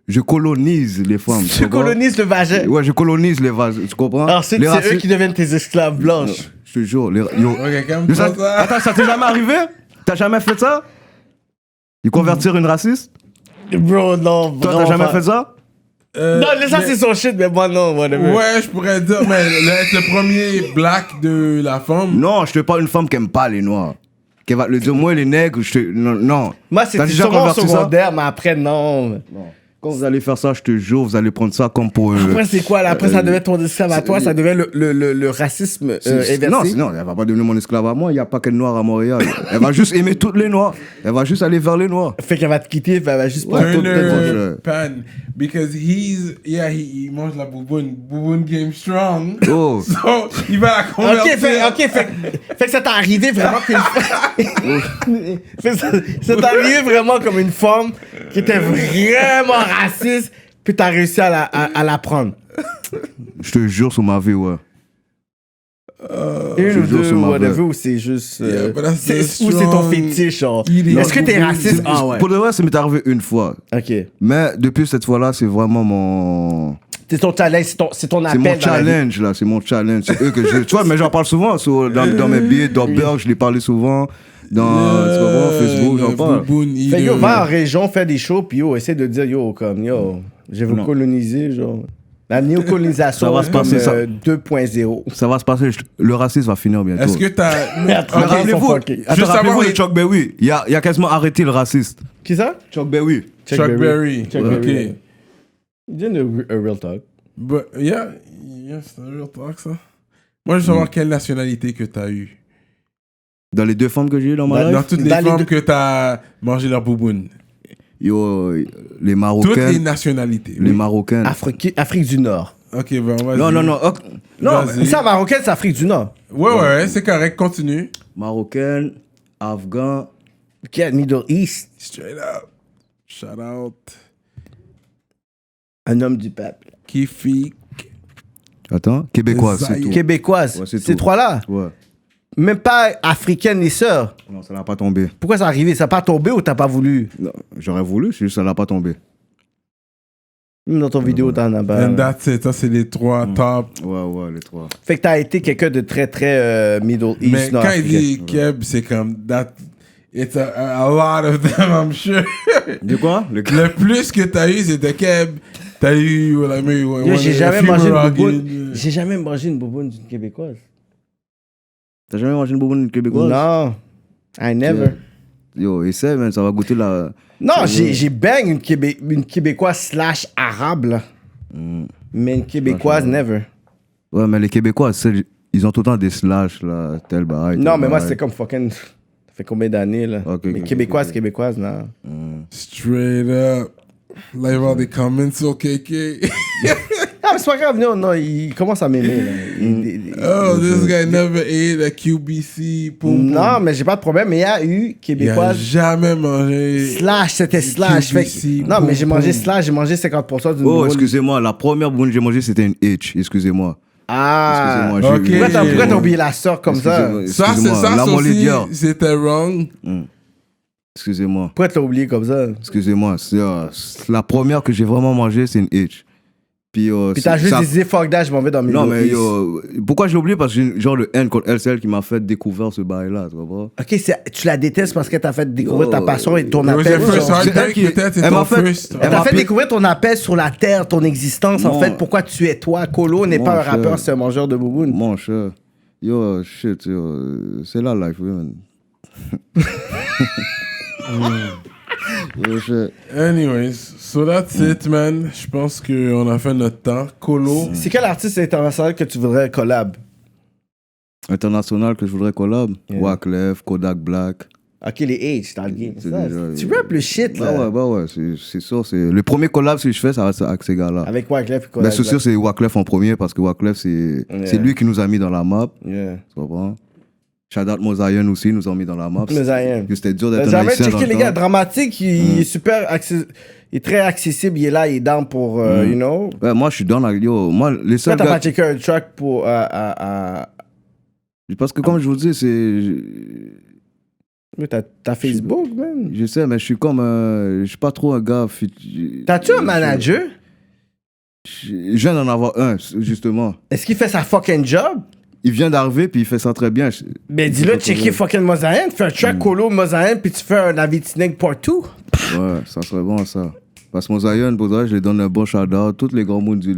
Je colonise les femmes. Tu colonises le vagin. Ouais, je colonise les vases, tu comprends? Ensuite, Les c'est eux racistes- qui deviennent tes esclaves blanches. Je te jure, Ok, calme-toi, ça. Attends, ça t'est jamais arrivé? T'as jamais fait ça? Ils convertir une raciste? Bro, non, Toi, vraiment t'as jamais pas. fait ça? Non, ça, mais- c'est son shit, mais moi, non, whatever. Ouais, je pourrais dire, mais être le premier black de la femme. Non, je te parle d'une femme qui aime pas les noirs. Qui va le dire, moi, les nègres, non. Moi, T'as c'était déjà sûrement converti ça? secondaire, mais après, non. Quand vous allez faire ça, je te jure, vous allez prendre ça comme pour. Après, c'est quoi, là? Après, ça devait être ton esclave à toi, ça devait le racisme inversé. Non, elle va pas devenir mon esclave à moi. Il n'y a pas qu'un noir à Montréal. Elle va juste aimer toutes les noirs. Elle va juste aller vers les noirs. Fait qu'elle va te quitter, puis elle va juste Ouais. prendre tout Turner Pan. Because il mange la bouboune. Bouboune game strong. Oh. So, il va la convertir. Fait que ça t'est arrivé vraiment qu'une ça t'est arrivé vraiment comme une femme qui était vraiment raciste, puis t'as réussi à la prendre. Je te jure sur ma vie, ouais. Une ou je jure deux, sur ma whatever, vie. ou c'est juste. Yeah, but that's Ou c'est ton strong. fétiche, genre. Il est- Est-ce que t'es raciste? Ah ouais. Pour de vrai, ça m'est arrivé une fois. Ok. Mais depuis cette fois-là, c'est vraiment mon. C'est ton challenge, c'est ton C'est appel. mon dans la vie. challenge, là. C'est mon challenge. C'est eux que je. Tu vois, mais j'en parle souvent. Dans mes billets d'Upberg, je l'ai parlé souvent. Dans tu comprends, Facebook, j'en parle. Fait que yo, va en région, fais des shows, puis yo, essaie de dire yo, comme yo, je vais vous Non. coloniser, genre. La néocolonisation, Ça va se passer, ça. 2.0. Ça va se passer. Le racisme va finir bientôt. Est-ce que t'as. Mais Ok, Rappelez-vous, fuckés. Juste attends, rappelez-vous savoir- de Chuck Berry. Il a quasiment arrêté le raciste. Qui ça? Chuck Berry. Chuck Berry. Chuck Ok. Berry. Il dit a real talk. But, yeah, c'est un real talk, ça. Moi, je veux savoir quelle nationalité que t'as eu. Dans les deux femmes que j'ai eues dans ma Dans life, toutes les Dans les femmes deux- que t'as mangé leur bouboune. yo, les Toutes les Marocaines. nationalités. Les oui. Marocaines. Afrique du Nord. Ok, ben, vas-y. Non. ok. Non, Vas-y. ça, marocaine, c'est Afrique du Nord. Ouais, c'est correct, continue. Marocaines, Afghans. Qui est Middle East. Straight up. Shout out. Un homme du peuple. Kifi. Attends, québécoise, c'est tout. Québécoise. Ouais, c'est Ces tout. trois-là. Ouais. Même pas africaine, les sœurs. Non, ça n'a pas tombé. Pourquoi ça arrivé? Ça n'a pas tombé ou t'as pas voulu? Non, j'aurais voulu, c'est juste ça n'a pas tombé. Même dans ton vidéo, t'en as pas. And that's it. Ça, c'est les 3 top. Ouais, les 3. Fait que t'as été quelqu'un de très, très Middle East. Mais quand il dit Keb, c'est comme that. It's a lot of them, I'm sure. De quoi? Le plus que t'as eu, c'était Keb. T'as eu. Yo, j'ai jamais mangé une bouboune. J'ai jamais mangé une bouboune d'une Québécoise. T'as jamais mangé une bouboune québécoise? Non. I never. Yo, essaie, man, ça va goûter la. Non, j'ai bang une Québécoise / arabe, là. Mais une Québécoise, never. Ouais, mais les Québécois, ils ont tout le temps des slash, là, tel bail. Non, mais moi, c'est comme fucking. Ça fait combien d'années, là? Okay, mais okay, Québécoise, okay. Québécoise, non. Straight up. Live all the comments sur KK. Ah, mais c'est pas grave, non, il commence à m'aimer, là. Oh, this guy never ate a QBC. Boom, Non, mais j'ai pas de problème, mais il y a eu Il a Québécoise. jamais mangé. Slash, c'était slash. Fait QBC, que, non, mais j'ai boum, mangé boum. slash, j'ai mangé 50% d'une Oh, bouboune. excusez-moi, la première bouboune que j'ai mangée, c'était une H, excusez-moi. Ah, Excusez-moi, ok. pourquoi t'as oublié la sœur comme ça? Ça, c'est ça, la aussi, molédière. c'était wrong. Excusez-moi. Pourquoi t'as oublié comme ça? Excusez-moi, c'est la première que j'ai vraiment mangée, c'est une H. Puis Puis t'as juste dit fuck that, je m'en vais dans mes Non, mais notices. pourquoi j'ai oublié? Parce que genre le N contre L, c'est elle qui m'a fait découvrir ce bail-là, tu vois. Ok, tu la détestes parce qu'elle t'a fait découvrir ta passion et ton It was appel. your first sur- heartbreak, peut-être, c'est elle ton m'a fait- first. Elle t'a fait rappelé- découvrir ton appel sur la terre, ton existence, en Mon- fait. Pourquoi tu es toi? Colo n'est Mon pas un cher. rappeur, c'est un mangeur de bouboune. Mon cher. Yo, shit, yo, c'est la life, oui, man. Yo, shit. Anyways, so that's it, man. Je pense qu'on a fait notre temps. Colo. C'est quel artiste international que tu voudrais collab? International que je voudrais collab. Yeah. Wyclef, Kodak Black. Ok, les H dans le game. C'est Ça, déjà- tu rappes le shit, là. Bah ouais, c'est sûr. Le premier collab que je fais, ça reste avec ces gars-là. Avec Wyclef et Ben, Kodak c'est sûr, Black. c'est Wyclef en premier parce que Wyclef, c'est lui qui nous a mis dans la map. Yeah. Tu comprends? Shout-out Mosaïen aussi, nous ont mis dans la map. Mosaïen. Que c'était dur d'être un Jamais haïtien dans checké le les gars, temps. dramatique, il est super il est très accessible, il est là, il est down pour, you know. Ouais, moi, je suis dans la... Yo, moi, les Pourquoi seuls t'as gars... pas checké un track pour... Parce que comme je vous dis, c'est... Mais t'as Facebook, man. Je sais, mais je suis comme... je suis pas trop un gars... T'as-tu un manager? Je viens d'en avoir un, justement. Est-ce qu'il fait sa fucking job? Il vient d'arriver, puis il fait ça très bien. Ben dis-le, checker fucking Mosaïen, fais un track Colo Mosaïen, puis tu fais un Avitineg partout. Ouais, ça serait bon, ça. Parce que Mosaïen, pour ça, je lui donne un bon shout-out. Tous les grands mondes du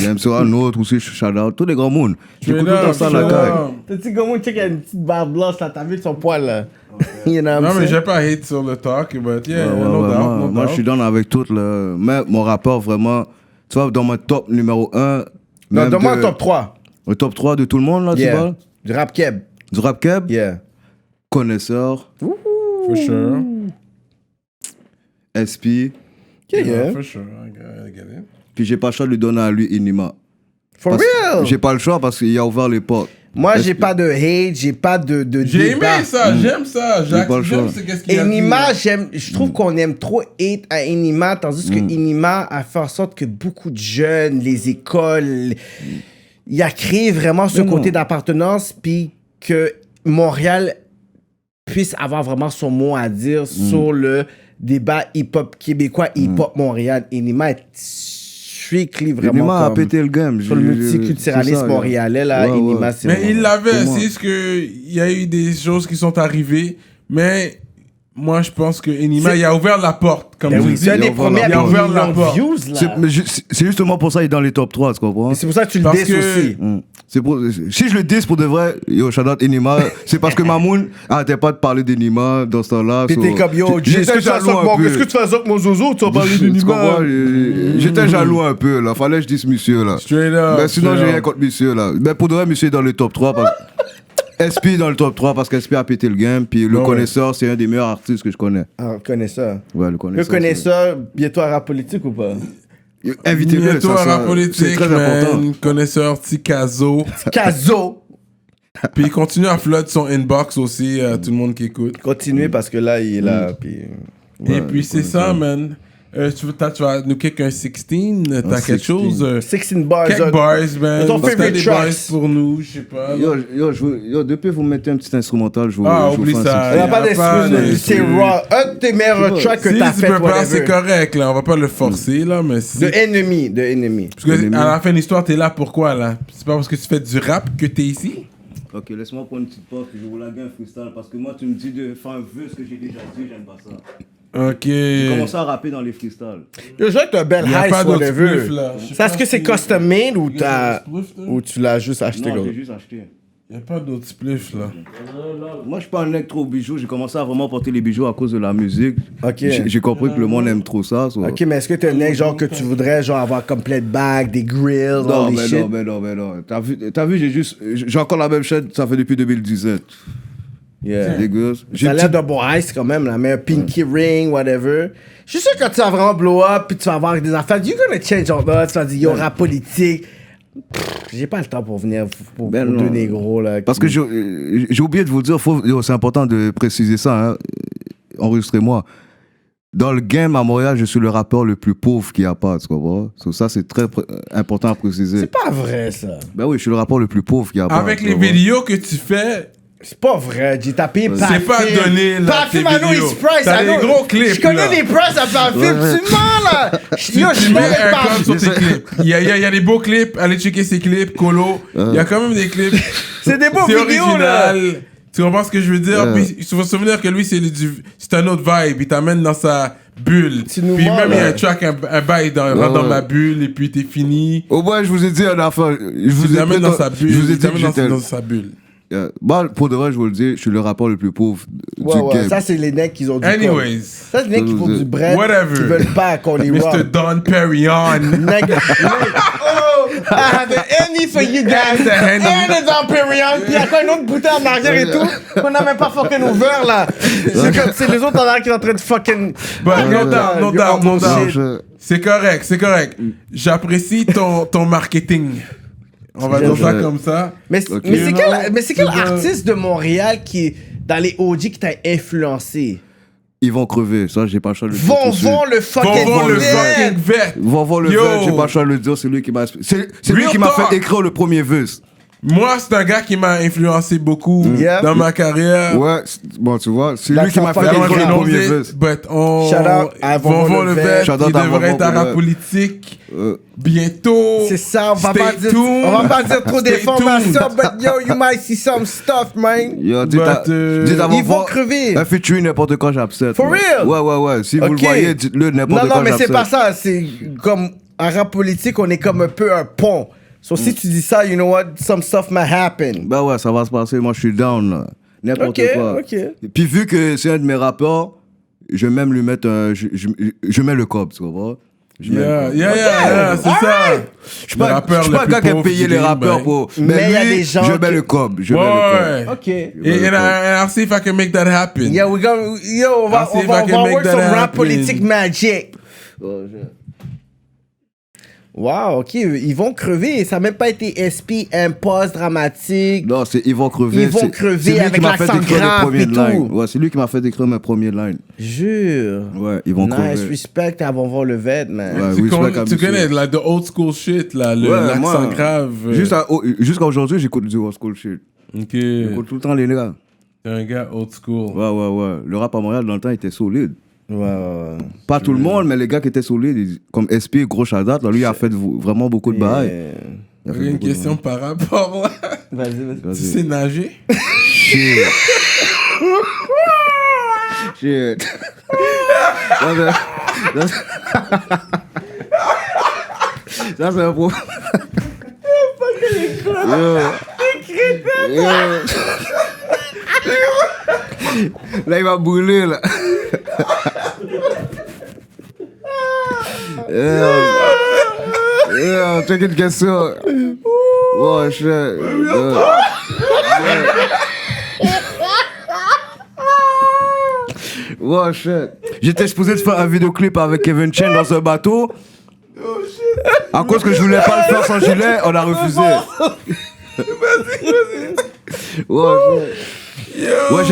game. Sur un autre aussi, je shout-out. Tous les grands mondes. J'écoute tout le temps ça à la caille. T'as-tu comment check a une petite barbe blanche là, t'as vu son poil là? You know what I'm Non, mais saying? j'ai pas hate sur le talk, but yeah, Ouais, no ouais, doubt, moi, no moi, doubt. je suis down avec tout. Mais mon rapport, vraiment... Tu vois, dans mon top numéro 1... Non, donne-moi un top 3. Le top 3 de tout le monde, là, tu Yeah. parles? Du rap keb. Du rap keb, Yeah. Connaisseur, For sure. SP. Yeah. For sure, I get it. Puis j'ai pas le choix de lui donner à lui Inima. For Parce- real? J'ai pas le choix parce qu'il a ouvert les portes. Moi, j'ai SP. pas de hate, j'ai pas de J'ai débat. aimé ça, j'aime ça. Jacques, pas le j'aime choix. ce qu'est-ce qu'il a dit. Enima, je trouve qu'on aime trop hate à Enima, tandis que Enima a fait en sorte que beaucoup de jeunes, les écoles, il a créé vraiment ce côté d'appartenance, puis que Montréal puisse avoir vraiment son mot à dire sur le débat hip-hop québécois, hip-hop Montréal. Enima est strictly vraiment Inima a comme pété le game. sur le multiculturalisme c'est ça, montréalais, là, Ouais, Enima, ouais. c'est Mais vraiment- il l'avait, Pour moi. c'est juste qu'il y a eu des choses qui sont arrivées, mais moi je pense que Enima, C'est- il a ouvert la porte, comme Ben tu oui, dis. c'est un des il a ouvert premiers la avec porte. Il a ouvert la millions de porte. views, là. Mais c'est justement pour ça qu'il est dans les top 3, tu comprends? Et c'est pour ça que tu le Parce dis que- aussi. C'est pour, si je le dis pour de vrai, yo, shout out Inima, c'est parce que Mamoun arrêtait pas de parler d'Enima dans ce temps-là. Puis t'es comme, yo, j'étais j'étais jaloux un peu. Est-ce que tu fais ça avec mon zozo? Tu vas parler Tu d'Enima? comprends? J'étais jaloux un peu, là. Fallait que je dise monsieur, là. Straight up. Mais sinon, straight j'ai up. rien contre monsieur, là. Mais pour de vrai, monsieur est dans le top 3. SP dans le top 3 parce qu'SP a pété le game. Puis le Ouais. connaisseur, c'est un des meilleurs artistes que je connais. Ah, connaisseur. Ouais, le connaisseur. Le connaisseur, bientôt à rap politique ou pas? Invitez-le, Bientôt ça, à rap c'est politique, très important. man. Connaisseur Tikazo. Caso! Puis il continue à flood son inbox aussi à tout le monde qui écoute. Continuez parce que là, il est là. Puis... Et puis c'est ça, man. Tu vas nous kick un 16, t'as quelque chose. 16 bars. Quelques bars, man. Ton favorite des tracks. bars pour nous, je sais pas. Yo, depuis vous mettez un petit instrumental, je vous oublie ça. Il n'y a pas d'excuse, c'est raw. Un de tes meilleurs tracks que t'as fait, whatever. C'est correct, là. On va pas le forcer, là, mais si... De ennemi. Parce que à la fin de l'histoire, t'es là pourquoi, là? C'est pas parce que tu fais du rap que t'es ici? Ok, laisse-moi prendre une petite pause, je vais vous laguer un freestyle, parce que moi, tu me dis de faire un vœu, ce que j'ai déjà dit, j'aime pas ça. Ok. J'ai commencé à rapper dans les freestyles. Je vois que t'as un bel Y a high, pas d'autres whatever. spliffs, là. Ça, est-ce que c'est custom made ou Ou tu l'as juste acheté? Non, j'ai juste acheté. Y'a pas d'autres spliffs, là. Moi, je suis pas un mec trop bijoux, j'ai commencé à vraiment porter les bijoux à cause de la musique. Ok. J'ai compris que le monde aime trop ça. Ok, mais est-ce que t'es un mec genre que tu voudrais genre avoir comme plein de bags, des grills, Non, des mais shit? non. T'as vu, j'ai encore la même chaîne, ça fait depuis 2017. Yeah. Dégueulasse. Ça a l'air d'un bon ice quand même, là, mais un pinky ring, whatever. Je suis sûr que quand tu vas vraiment blow up, puis tu vas avoir des affaires, you're gonna change all that, tu vas dire, yo, rap politique. J'ai pas le temps pour venir pour deux négros, là. Parce que j'ai oublié de vous dire, c'est important de préciser ça, hein. Enregistrez-moi. Dans le game à Montréal, je suis le rappeur le plus pauvre qu'il n'y a pas, tu comprends? Ça, c'est très important à préciser. C'est pas vrai, ça. Ben oui, je suis le rappeur le plus pauvre qu'il n'y a pas. Avec les vidéos que tu fais... C'est pas vrai, j'ai tapé Parfum. C'est pas donné, là, tes Parfum, vidéos. T'as des gros clips, Je connais là. les prices à Parfum, tu mens, là. Yo, Tu je mets connais un Parfum. code sur tes clips. Il y a des beaux clips. Allez checker ses clips, Colo. Il y a quand même des clips. C'est des beaux C'est vidéos, là. original. Tu comprends ce que je veux dire? Puis il faut se souvenir que lui, c'est un autre vibe. Il t'amène dans sa bulle. Tu nous Puis mens, même, il y a là. un track, un bail rentre dans ma bulle, et puis t'es fini. Au moins, je vous ai dit un affaire. Je Tu vous ai l'amènes dans sa bulle. Je vous ai Il dit que t'amène j'étais... dans sa bulle. Moi, pour de vrai, je vous le dis, je suis le rappeur le plus pauvre du game. Ça, c'est les necks qui ont du Anyways. Ça, c'est les necks qui font du bread. Whatever. Qui veulent pas qu'on les rock. Mr. Don Perignon. Oh, I have an Henny for you guys. And it's on Perion. Puis il y a quoi une autre bouteille en arrière et tout qu'on n'a même pas fucking ouvert, là. C'est les autres en arrière qui sont en train de fucking... But no doubt. C'est correct. J'apprécie ton marketing. On va dire ça comme ça. Mais c'est quel artiste de Montréal qui est dans les OG qui t'a influencé? Ils vont crever, ça j'ai pas le choix de le dire. Vont le fucking vet. Vont le vet, j'ai pas le choix de le dire, c'est lui qui m'a... C'est lui qui m'a fait écrire le premier verse. Moi, c'est un gars qui m'a influencé beaucoup dans ma carrière. Ouais, bon, tu vois, c'est lui qui m'a fait écrire le premier verse. Shout out à Vonvon le vet, qui devrait être à la politique bientôt. C'est ça, on va pas dire trop d'informations, but yo, you might see some stuff, man. Yo, ils vont crever. Un featuring n'importe quand j'absète. For real? Ouais. Si vous le voyez, dites-le n'importe quand j'absète. Non, mais c'est pas ça. C'est comme, en rap politique, on est comme un peu un pont. So si tu dis ça, you know what, some stuff might happen. Bah ouais, ça va se passer. Moi, je suis down, là. N'importe quoi. Ok. Puis vu que c'est un de mes rappeurs, je vais même lui mettre je mets le cob, tu vois. Yeah, c'est ça. Je suis pas un gars qui a payé les rappeurs pour... Mais il y a des gens je mets le cob. Ok. And I'll see if I can make that happen. Yeah, on va work some rap politique magic. Wow, ok, ils vont crever. Ça n'a même pas été SP, impose, dramatique. Non, c'est ils vont crever. Ils vont crever avec l'accent grave et tout. Ouais, c'est lui qui m'a fait écrire mes premières lines. Jure. Ouais, ils vont crever. Nice, respect à Vonvon le vet, man. Ouais, tu connais, like, the old school shit, là, l'accent grave. Jusqu'à aujourd'hui, j'écoute du old school shit. Ok. J'écoute tout le temps les gars. T'es un gars old school. Ouais. Le rap à Montréal, dans le temps, était solide. Ouais. Pas tout le monde, mais les gars qui étaient solides, comme SP, gros Shadat, lui, il a fait vraiment beaucoup de bails. J'ai une question par rapport là. Vas-y. Tu sais nager? Shit. Ça, c'est un pro. Là, il va brûler, là. Check une question. Oh, shit. Oh, shit. J'étais supposé de faire un vidéoclip avec Kevin Chen dans un bateau. À cause que je voulais pas le faire sans gilet, on a refusé. Vas-y. Ouais,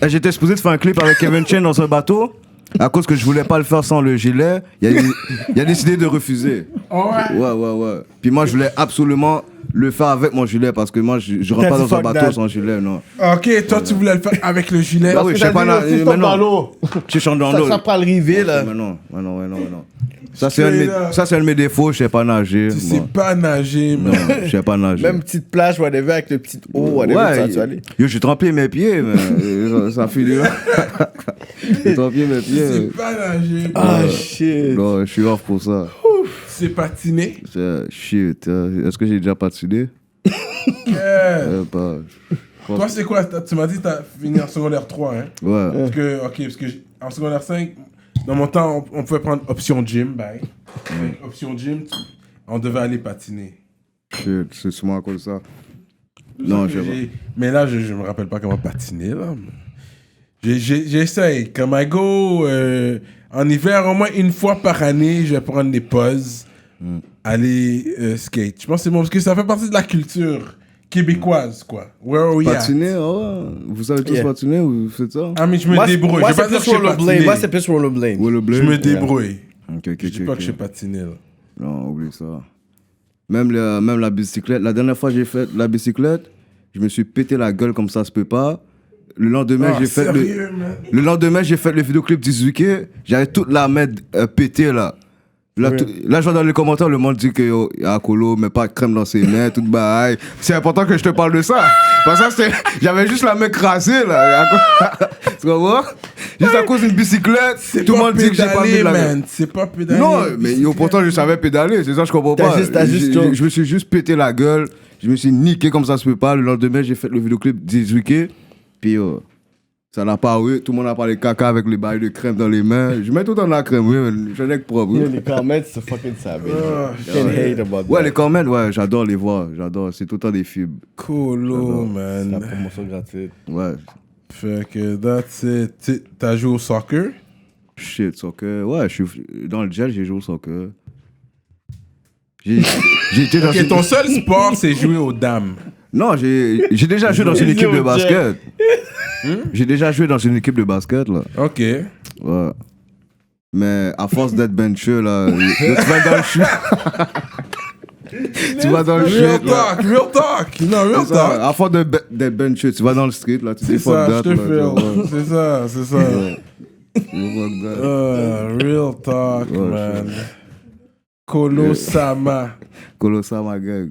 j'étais supposé de faire un clip avec Kevin Chen dans un bateau. À cause que je voulais pas le faire sans le gilet, il a décidé de refuser. Ouais. Puis moi, je voulais absolument le faire avec mon gilet parce que moi, je rentre pas dans un bateau sans gilet, non. Ok, toi, tu voulais le faire avec le gilet. Bah oui, je sais pas. Maintenant, tu chantes dans l'eau. Ça prend le rivet, là. Mais non. Ça, c'est un de mes défauts, je sais pas nager. Tu sais pas nager, non, je sais pas nager. Même petite plage, whatever, avec le petit eau, whatever, ça aller. Yo, j'ai trempé mes pieds, mais ça finit là. J'ai trempé mes pieds. Tu sais pas nager. Ah, shit. Non, je suis off pour ça. C'est patiner. Shit. Est-ce que j'ai déjà patiné? Toi, c'est quoi? Tu m'as dit que t'as fini en secondaire 3, hein? Ouais. Parce que en secondaire 5, dans mon temps, on pouvait prendre option gym, bye. Option gym, on devait aller patiner. Shit, c'est souvent à cause de ça. Non, mais là, je me rappelle pas comment patiner, là. J'essaye. Comme I go en hiver, au moins une fois par année, je vais prendre des pauses, aller skate. Je pense que c'est bon, parce que ça fait partie de la culture québécoise, quoi. Where are we patiner, vous savez tous patiner, vous faites ça? Ah, mais je me débrouille. Moi, c'est plus rollerblade. Moi, c'est plus rollerblade. Je me débrouille. Je dis pas que je sais patiner, là. Non, oublie ça. Même la bicyclette. La dernière fois que j'ai fait la bicyclette, je me suis pété la gueule comme ça se peut pas. Le lendemain, j'ai fait le vidéoclip 18K. J'avais toute la main pétée, là. Là, je vois dans les commentaires, le monde dit qu'il y a Colo, mais pas de crème dans ses mains, tout bail. C'est important que je te parle de ça. Parce que j'avais juste la main crasée, là. Tu comprends? Juste à cause d'une bicyclette, tout le monde dit que j'ai pas mis de la main. C'est pas pédaler. Non, mais pourtant, je savais pédaler. C'est ça, je comprends pas. Je me suis juste pété la gueule. Je me suis niqué comme ça se peut pas. Le lendemain, j'ai fait le vidéoclip 18K. Puis, ça n'a pas, tout le monde a parlé caca avec les bails de crème dans les mains. Je mets tout dans la crème, oui, je n'ai que propre. Les comments, c'est fucking savage. Can't hate about that. Ouais, les comments, ouais, j'adore les voir. J'adore, c'est tout le temps des fibres. Colo, man. C'est la promotion gratuite. Ouais. Fait que, that's it. T'as joué au soccer? Shit, soccer. Ouais, dans le gel, j'ai joué au soccer. J'ai été dans ton seul sport, c'est jouer aux dames. Non, j'ai déjà joué dans une équipe de basket. J'ai déjà joué dans une équipe de basket, là. Ok. Ouais. Mais à force d'être benché, là, tu vas dans le chute. Tu vas dans le chute. Real talk. Non, real talk. À force d'être benché, tu vas dans le street, là. C'est ça, je te file. C'est ça. Real talk, man. Colo-sama, gang.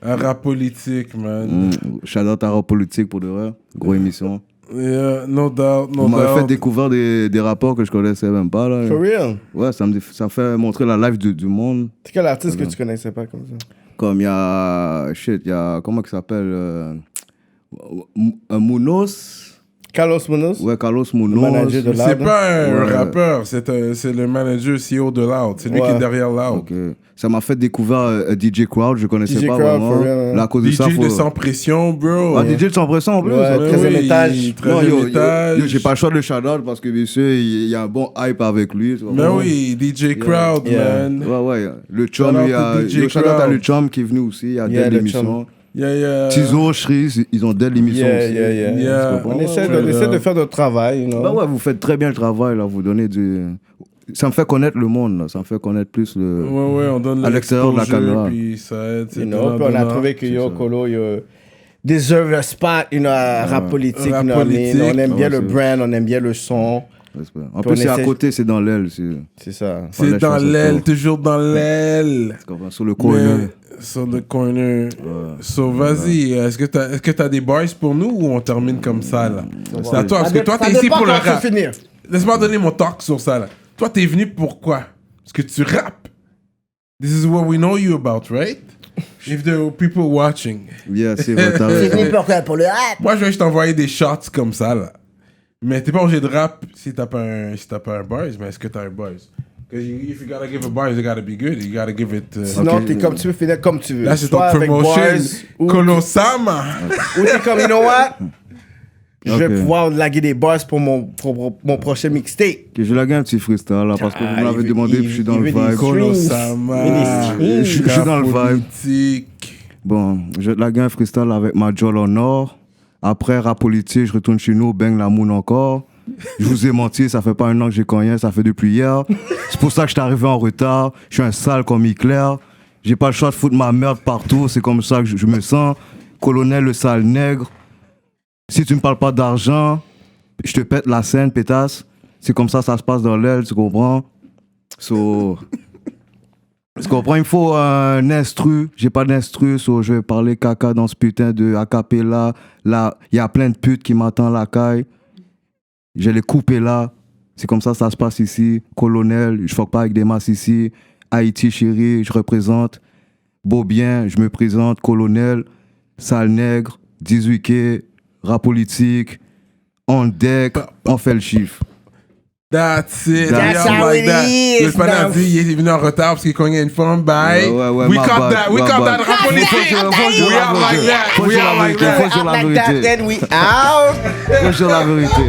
Un rap politique, man. Shout out à rap politique pour de vrai. Gros émission. Yeah, no doubt. Vous m'avez fait découvrir des rapports que je connaissais même pas, là. For real? Ouais, ça fait montrer la life du monde. C'est quel artiste que tu connaissais pas comme ça? Comme il y a, comment il s'appelle? Munoz. Carlos Munoz? Ouais, Carlos Munoz. Le manager de Loud. C'est pas un rappeur, c'est le manager CEO de Loud. C'est lui qui est derrière Loud. Okay. Ça m'a fait découvrir DJ Crowd, je connaissais pas Crowd, vraiment. Là, à cause de ça, DJ de Sans Pression, bro. Ah, DJ de Sans Pression en plus. Ouais, 13e étage. 13e étage. J'ai pas le choix de le shout-out parce que monsieur, il y a un bon hype avec lui. Mais oui, DJ Crowd, man. Ouais. Le chum, il y a le shout-out à le chum qui est venu aussi, il y a des émissions. Tizo, Shreeze, ils ont des émissions aussi. On essaie de faire notre travail. Bah ouais, vous faites très bien le travail, là. Vous donnez du... Ça me fait connaître le monde, là. Ça me fait connaître plus le... Ouais, on donne à l'extérieur de la caméra. Puis ça aide. Puis on a trouvé que Colo, deserve a spot, à rap politique. On aime bien le brand, on aime bien le son. En plus, c'est à côté, c'est dans l'aile. C'est ça. C'est dans l'aile, toujours dans l'aile. Sur le corner. Sur le corner. So, vas-y, est-ce que t'as des bars pour nous ou on termine comme ça, là? C'est à toi, parce que toi, t'es ici pour le rap. Laisse-moi donner mon talk sur ça, là. Toi, t'es venu pourquoi? Parce que tu rappes. This is what we know you about, right? If there are people watching. Yeah, c'est vrai. T'es venu pourquoi? Pour le rap? Moi, je vais juste t'envoyer des shots comme ça, là. Mais t'es pas obligé de rap si t'as pas un buzz, mais est-ce que t'as un buzz? Because if you gotta give a buzz, it gotta be good. You gotta give it... Sinon, t'es comme tu veux, finir comme tu veux. Là, c'est ton promotion. Kolosama. Ou t'es comme, you know what? Je vais pouvoir laguer des bars pour mon prochain mixtape. Je vais laguer un petit freestyle, là, parce que vous m'avez demandé, puis je suis dans le vibe. Kolosama. Je suis dans le vibe. Bon, je vais laguer un freestyle avec ma Joel en or. Après, rap politique, je retourne chez nous, bang la moon encore. Je vous ai menti, ça fait pas 1 an que j'ai cogné, ça fait depuis hier. C'est pour ça que je suis arrivé en retard. Je suis un sale comme Hitler. J'ai pas le choix de foutre ma merde partout, c'est comme ça que je me sens. Colonel, le sale nègre. Si tu me parles pas d'argent, je te pète la scène, pétasse. C'est comme ça se passe dans l'aile, tu comprends? Tu comprends? Il me faut un instru. J'ai pas d'instru, je vais parler caca dans ce putain de acapella. Là, il y a plein de putes qui m'attendent la caille. Je vais les couper là. C'est comme ça se passe ici. Colonel, je fuck pas avec des masses ici. Haïti, chérie, je représente. Beau bien, je me présente. Colonel, sale nègre, 18 quai, rap politique, on deck, on fait le chiffre. That's it. That's how it is. Le panneau dit, il est venu en retard parce qu'il cognait une femme. Bye. We caught that. We caught that. Rap politique. We are like that. We are like that. Like that, then we out. Faut dire la vérité.